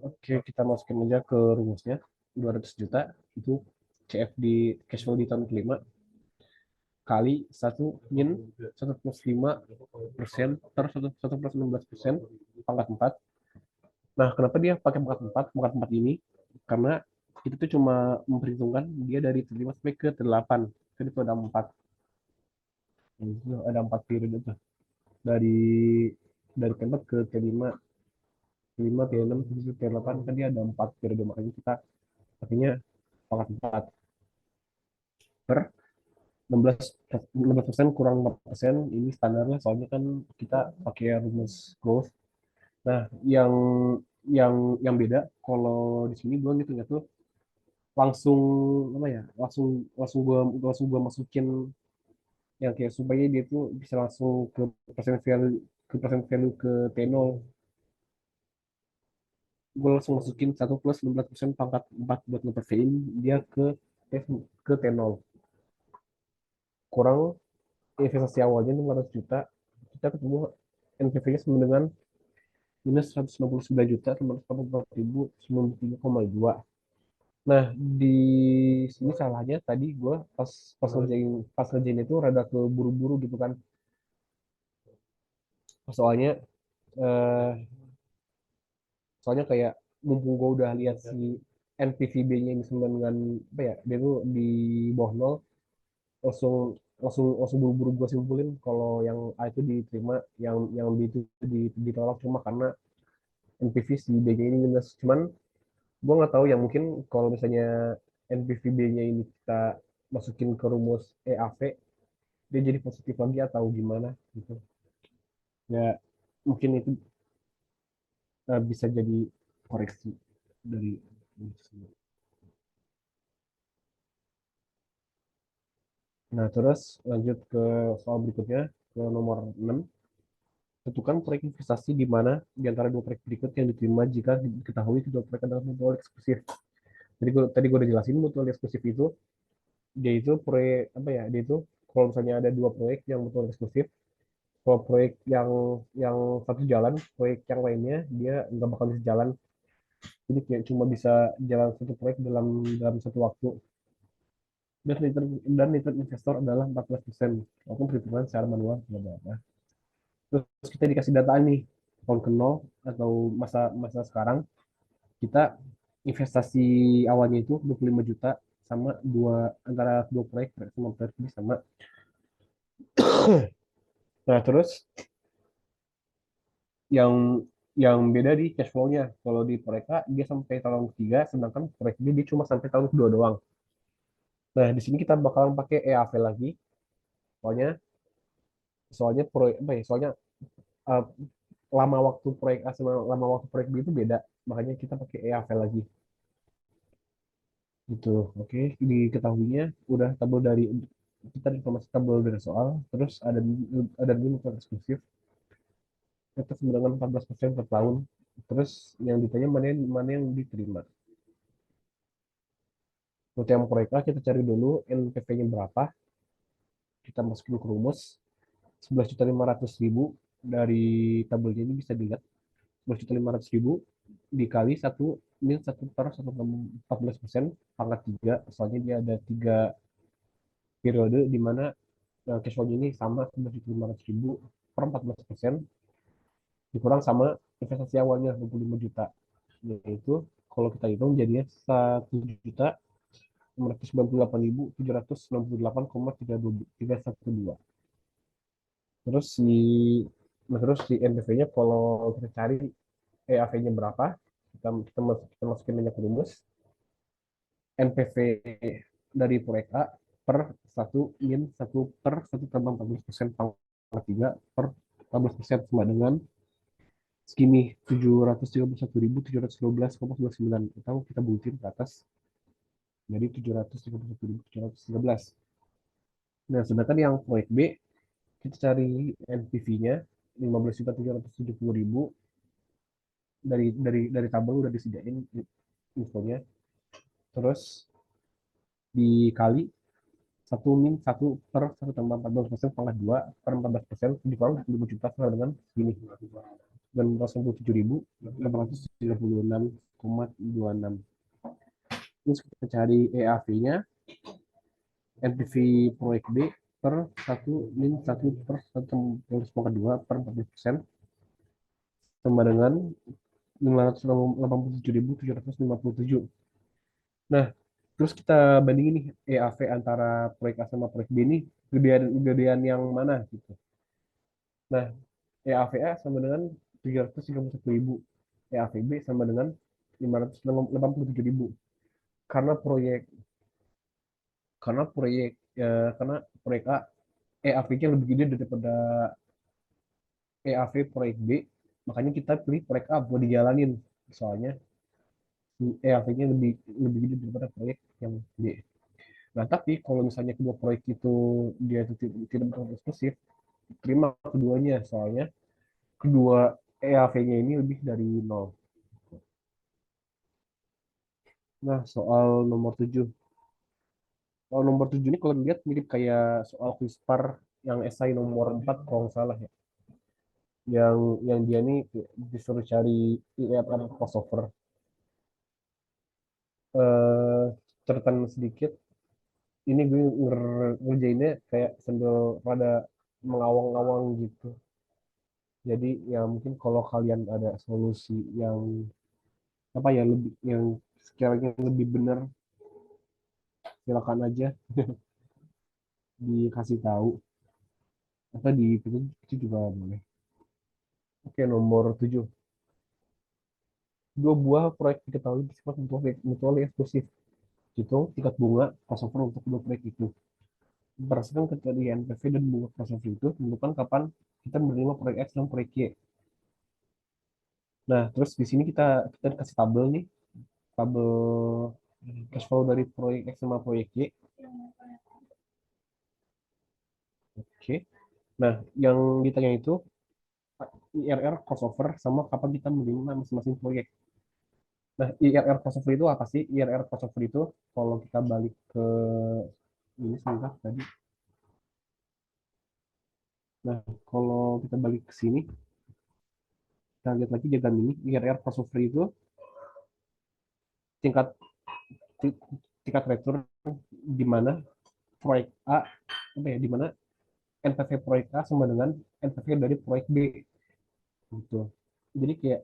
[SPEAKER 1] Oke, kita masukin aja ke rumusnya 200 juta itu CF di cash flow di tahun kelima kali satu min 1 plus 5% per 1 plus 16% pangkat 4. Nah, kenapa dia pakai pangkat 4? Pangkat 4 ini karena kita tuh cuma memperhitungkan dia dari T5 sampai ke T8. Jadi itu ada 4. Itu ada 4 periode tuh. Dari T4 ke T5, T5, T6, T8 kan dia ada 4 periode, makanya kita pakainya pangkat 4 per 16% kurang 4%. Ini standarnya soalnya kan kita pakai rumus growth. Nah, yang beda kalau di sini gue gitu ya tuh langsung apa ya, langsung gua masukin yang kayak supaya dia tuh bisa langsung ke T0. Gue langsung masukin 1 plus 16% pangkat 4 buat ngepercein dia ke T0 kurang investasi awalnya 500 juta. Kita ketemu NPV-nya sama dengan minus 169.984.093,2. Nah, di sini salahnya tadi gue pas ngerjain itu rada keburu-buru gitu kan. Soalnya eh, soalnya kayak mumpung gue udah lihat si NPVB-nya ini sama dengan apa ya, dia tuh di bawah nol, langsung langsung langsung buru-buru gue simpulin kalau yang A itu diterima, yang B itu ditolak cuma karena NPV si B-nya ini minus. Cuman gue nggak tahu ya, mungkin kalau misalnya NPVB-nya ini kita masukin ke rumus EAV dia jadi positif lagi atau gimana gitu ya, mungkin itu bisa jadi koreksi dari. Nah, terus lanjut ke soal berikutnya, ke nomor 6. Tentukan proyek investasi di mana di antara dua proyek berikut yang diterima jika diketahui kedua proyek adalah mutual eksklusif. Tadi gue udah jelasin mutual eksklusif itu, dia itu proyek apa ya, dia itu kalau misalnya ada dua proyek yang mutual eksklusif, kalau proyek yang satu jalan, proyek yang lainnya dia nggak bakal bisa jalan. Jadi kayak cuma bisa jalan satu proyek dalam dalam satu waktu. Dan return investor adalah 14%. Walaupun perhitungan secara manual tidak ada. Terus kita dikasih data nih, tahun ke nol atau masa masa sekarang, kita investasi awalnya itu 25 juta sama antara dua proyek sama proyek B sama. Nah, terus yang beda di cash flow-nya. Kalau di proyek A dia sampai tahun ketiga, sedangkan proyek B dia cuma sampai tahun kedua doang. Nah, di sini kita bakalan pakai EAV lagi. Soalnya soalnya proyek apa ya? Soalnya uh, lama waktu proyek A sama lama waktu proyek B itu beda. Makanya kita pakai EAV lagi. Gitu. Oke, diketahuinya udah tabel dari kita informasi tabel dari soal, terus ada nilai eksklusif itu dengan 14% per tahun. Terus yang ditanya mana mana yang diterima. Untuk yang proyek A kita cari dulu NPV-nya berapa, kita masukin ke rumus 11.500.000 dari tabelnya ini bisa dilihat 11.500.000 dikali satu min 1/114% pangkat 3, soalnya dia ada 3 periode di mana cash flow ini sama 11.500.000 per 14% dikurang sama investasi awalnya 25 juta, yaitu kalau kita hitung jadinya 1.598.768,312. Terus si NPV-nya kalau kita cari EAV-nya berapa, kita masukin banyak rumus. NPV dari proyek A per 1 min 1 per 1 tambah 14% pangkat 3 per 14% sama dengan segini 731.712,99 atau kita bulutin ke atas jadi 731.713. Nah, sedangkan yang proyek B kita cari NPV-nya 15.770.000 dari tabel udah disediain infonya. Terus dikali 1 min 1 per 1 tambah 14% pangkat 2 per 14% dikurang 5 juta sama dengan segini 987.836,26. Terus kita cari EAV-nya NPV proyek B per 1 min 1 per 1 pangkat 2 per 14% sama dengan 587.757. Nah, terus kita bandingin nih EAV antara proyek A sama proyek B ini gedean yang mana gitu. Nah, EAVA sama dengan 731.000, EAVB sama dengan 587.000. Karena proyek karena proyek karena proyek A EAV-nya lebih gede daripada EAV proyek B, makanya kita pilih proyek A buat dijalanin. Soalnya EAV-nya lebih lebih gede daripada proyek yang B. Nah, tapi kalau misalnya kedua proyek itu dia itu tidak bersifat eksklusif, terima keduanya, soalnya kedua EAV-nya ini lebih dari nol. Nah, soal nomor 7. Soal nomor 7 ini kalau dilihat mirip kayak soal Quispar yang esai nomor 4 kalau nggak salah ya. Yang dia ini disuruh cari IRR crossover. Eh, Catatan sedikit, ini gue ngerjainnya kayak sambil rada mengawang-awang gitu. Jadi ya mungkin kalau kalian ada solusi yang apa ya lebih yang sekiranya lebih benar, silakan aja dikasih tahu atau di itu juga boleh. Oke, nomor 7. Dua buah proyek diketahui bersifat mutually eksklusif. Hitung tingkat bunga crossover untuk dua proyek itu. Berdasarkan kriteria NPV dan bunga crossover itu, tentukan kapan kita menerima proyek X dan proyek Y. Nah, terus di sini kita kasih tabel nih, tabel cash flow dari proyek X sama proyek Y. Oke. Nah, yang ditanya itu IRR crossover sama kapan kita menerima masing-masing proyek. Nah, IRR crossover itu apa sih? IRR crossover itu kalau kita balik ke ini sebentar tadi. Nah, kalau kita balik ke sini, kita lihat lagi diagram ini, IRR crossover itu tingkat tingkat return di mana proyek A apa ya, di mana NPV proyek A sama dengan NPV dari proyek B gitu. Jadi kayak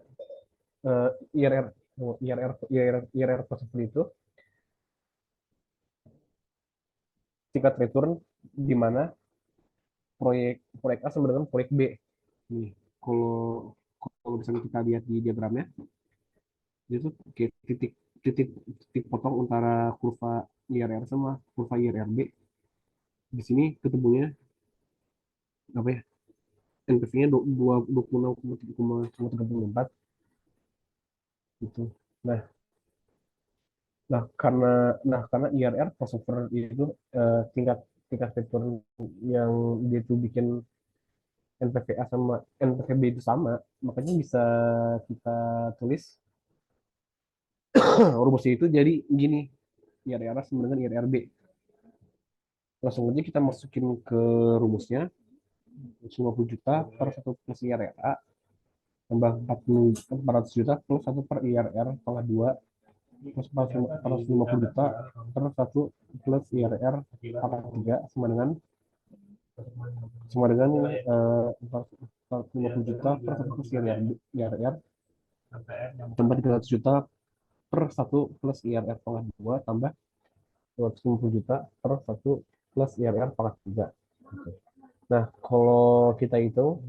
[SPEAKER 1] IRR IRR IRR crossover itu tingkat return di mana proyek proyek A sama dengan proyek B. Nih, kalau kalau misalnya kita lihat di diagramnya, itu kayak titik titik titik potong antara kurva IRR sama kurva IRRB. Di sini ketemunya apa ya? NPV-nya 26,34 gitu. Nah, karena IRR crossover itu tingkat tingkat return yang dia tuh bikin NPVA sama NPVB itu sama, makanya bisa kita tulis rumusnya itu jadi gini, IRR sama dengan IRRB. Langsung aja kita masukin ke rumusnya, 50 juta per 1 plus IRRA tambah 400 juta plus 1 per IRR pangkat 2 plus 450 juta per 1 plus IRR pangkat 3 sama dengan 450 juta per 1 plus IRR tambah 300 juta per 1 plus IRR pangkat 2 tambah 250 juta per 1 plus IRR pangkat 3. Nah, kalau kita itu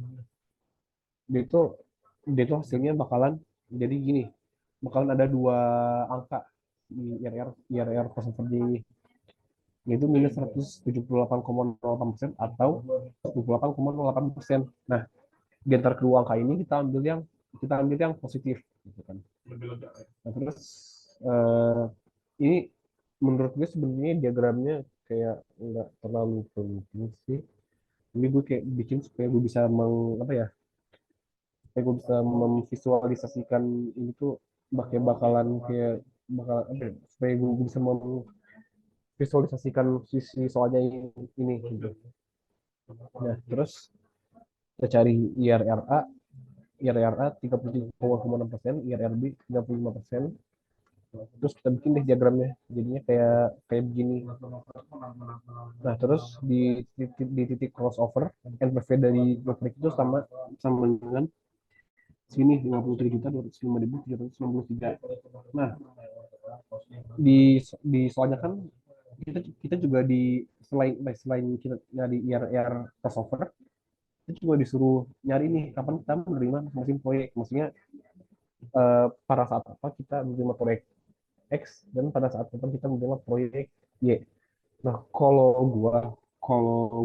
[SPEAKER 1] dia itu dia itu hasilnya bakalan jadi gini, bakalan ada dua angka di IRR crossover ini, yaitu minus 178,08% atau 28,08%. Nah, di antara kedua angka ini kita ambil yang positif gitu kan. Nah, terus eh, ini menurut gue sebenarnya diagramnya kayak nggak terlalu penting sih. Ini gue kayak bikin supaya gue bisa apa ya, supaya gue bisa memvisualisasikan ini tuh bakalan kayak bakal apa ya, supaya gue bisa memvisualisasikan sisi soalnya ini gitu. Nah, terus kita cari IRRA, IRRA 33,6%, IRRB 35%. Terus kita bikin deh diagramnya, jadinya kayak kayak begini. Nah, terus di titik crossover, NPV dari Goprik itu sama sama dengan sini 53.205.763. Nah, di soalnya kan kita juga selain kita nyari IRR crossover, kita juga disuruh nyari nih kapan kita menerima musim proyek. Maksudnya pada saat apa kita menerima proyek X dan pada saat apa kita menerima proyek Y. Nah, kalau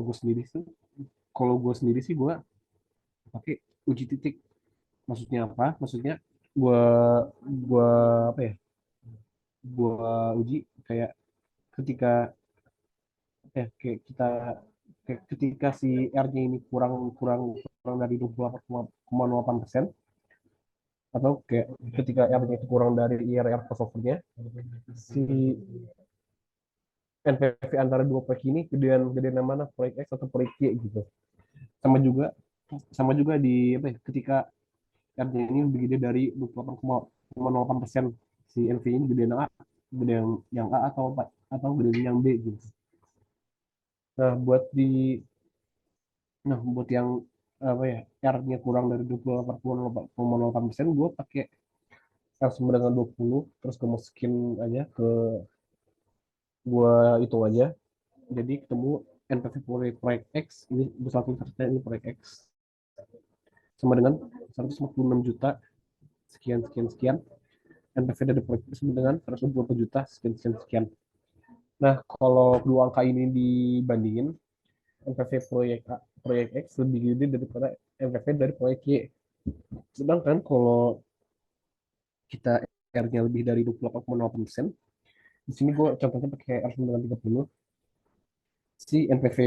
[SPEAKER 1] gue sendiri sih, gue pakai uji titik. Maksudnya apa? Maksudnya gue gue apa ya? Gue uji kayak ketika kayak ketika si R-nya ini kurang kurang kurang dari 28,08%, atau kayak ketika R-nya itu kurang dari IRR crossover-nya, si NPV antara dua proyek ini gedean gedean yang mana, proyek X atau proyek Y gitu. Sama juga sama juga di apa ya, ketika R-nya ini lebih gede dari 28,08%, si NV ini gede yang A, gede yang A atau gede yang B gitu. Nah, buat yang apa ya, R-nya kurang dari 28,08%, gue pakai R sama dengan 20, terus gue masukin aja gue hitung aja, jadi ketemu NPV proyek X ini besar ternyata ini proyek X sama dengan 146 juta sekian sekian sekian. NPV dari proyek itu sama dengan 120 juta sekian sekian sekian. Nah, kalau kedua angka ini dibandingin, NPV proyek X lebih gede daripada NPV dari proyek Y. Sedangkan kalau kita R-nya lebih dari 28,8%, di sini gue contohnya pakai R dengan 30, si NPV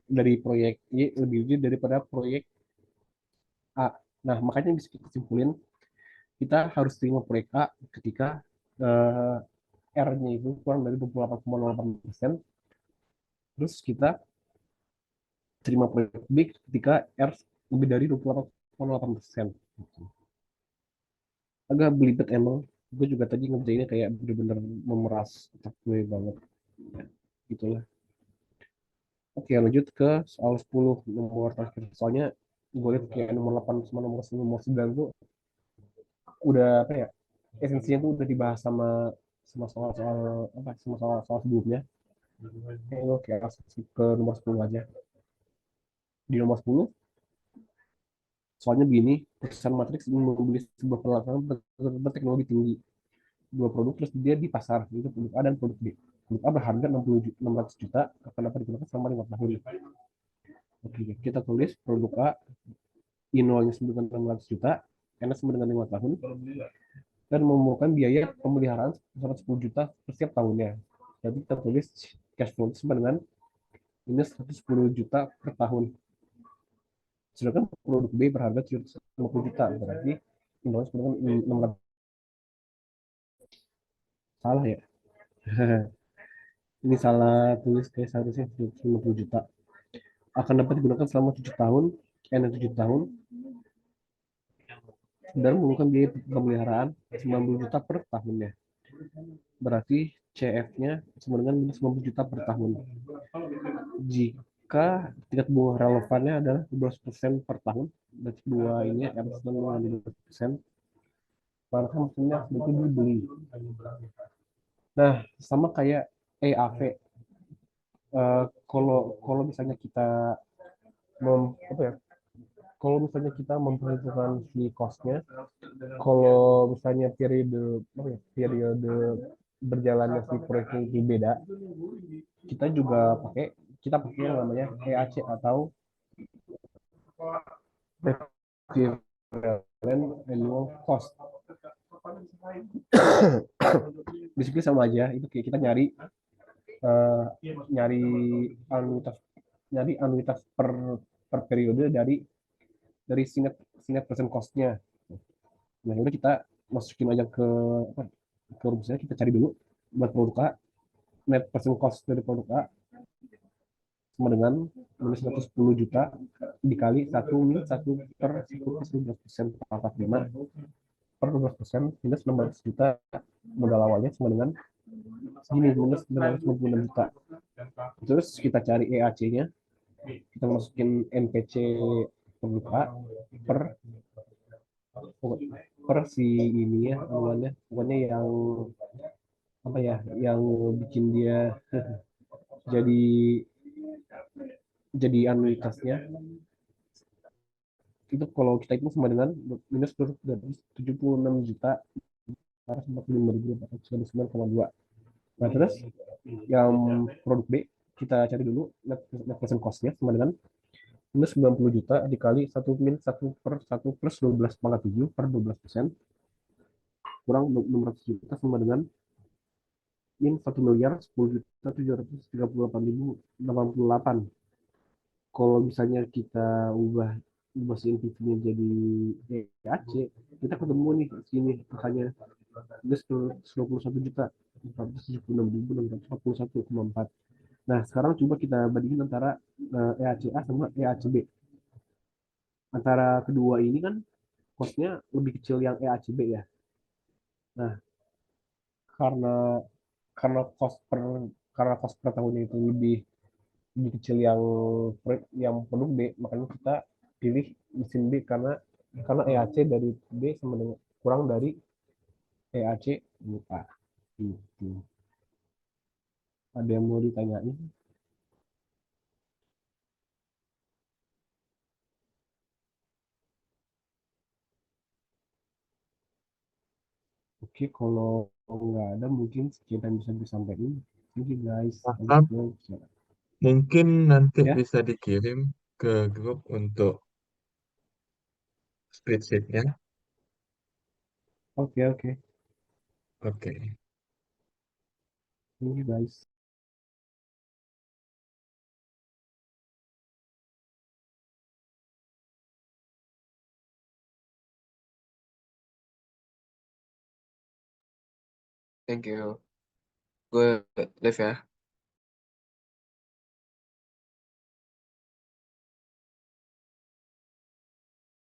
[SPEAKER 1] dari proyek Y lebih gede daripada proyek A. Nah, makanya bisa kita simpulin, kita harus terima proyek A ketika eh, R-nya itu kurang dari 28,08%, terus kita terima proyek B ketika R lebih dari 28,8%. Agak belibet emang, gue juga tadi ngerjainnya kayak bener-bener memeras otak gue banget. Ya, gitulah. Oke, lanjut ke soal 10 nomor terakhir. Soalnya gue lihat kayak nomor 8 sama nomor 9 tuh udah apa ya, esensinya tuh udah dibahas sama sama soal-soal apa sama soal-soal sebelumnya. Oke, langsung ke nomor 10 aja. Di nomor 10, soalnya begini, perusahaan Matrix ingin membeli sebuah peralatan berteknologi tinggi. Dua produk terus dia di pasar, itu produk A dan produk B. Produk A berharga 600 juta, akan dapat digunakan selama 5 tahun. Oke, kita tulis produk A, I0-nya sama dengan 600 juta, N sama dengan 5 tahun, dan memerlukan biaya pemeliharaan 110 juta per setiap tahunnya. Jadi kita tulis cash flow sama dengan minus 110 juta per tahun. Sedangkan produk B berharga 750 juta, berarti invoice dengan 600. Salah ya? Ini salah tulis, kayak seharusnya 750 juta. Akan dapat digunakan selama 7 tahun, 7 tahun, dan memerlukan biaya pemeliharaan 90 juta per tahunnya. Berarti CF-nya sama dengan minus 90 juta per tahun. Jika tingkat bunga relevannya adalah 12% per tahun, berarti dua ini harus dengan 12%, maka maksudnya itu dibeli. Nah, sama kayak EAV. Kalau kalau misalnya kita apa ya? Kalau misalnya kita memperhitungkan si costnya, kalau misalnya periode apa ya, periode berjalannya si proyeknya itu beda, kita juga pakai yang namanya EAC atau equivalent annual cost. Basically sama aja, itu kayak kita uh, nyari anuitas anuitas per periode dari singkat persen costnya. Nah udah kita masukin aja apa, ke rumusnya, kita cari dulu buat produk A, net percent cost dari produk A sama dengan minus 110 juta dikali 1 per 12% 45 per 12% minus 600 juta modal awalnya sama dengan segini, minus 996 juta. Terus kita cari EAC-nya, kita masukin NPC produk A per per si ini ya awalnya, pokoknya yang apa ya, yang bikin dia jadi anuitasnya itu, kalau kita itu sama dengan minus 76 juta 445.499,2. Nah terus yang produk B kita cari dulu net present cost-nya sama dengan minus 90 juta dikali 1 plus 12,7 per 12% kurang 600 juta sama dengan min 1.010.738.088. Kalau misalnya kita ubah ubah si NPV-nya jadi EAC, kita ketemu nih sini makanya plus 21 juta 476.641,4. Nah sekarang coba kita bandingin antara EACA sama EACB. Antara kedua ini kan costnya lebih kecil yang EACB ya. Nah karena karena cost per tahunnya itu lebih kecil yang produk B, makanya kita pilih mesin B karena EAC dari B sama dengan kurang dari EAC A. Gitu. Ada yang mau ditanyain? Oke, kalau nggak ada mungkin sekian yang bisa disampaikan. Thank you guys. Lanjut
[SPEAKER 2] Maaf,
[SPEAKER 1] ke
[SPEAKER 2] mungkin nanti
[SPEAKER 1] ya.
[SPEAKER 2] bisa dikirim ke grup untuk spreadsheet-nya.
[SPEAKER 1] Oke, oke.
[SPEAKER 2] Oke.
[SPEAKER 1] Thank you guys.
[SPEAKER 3] Thank you. Gue live ya.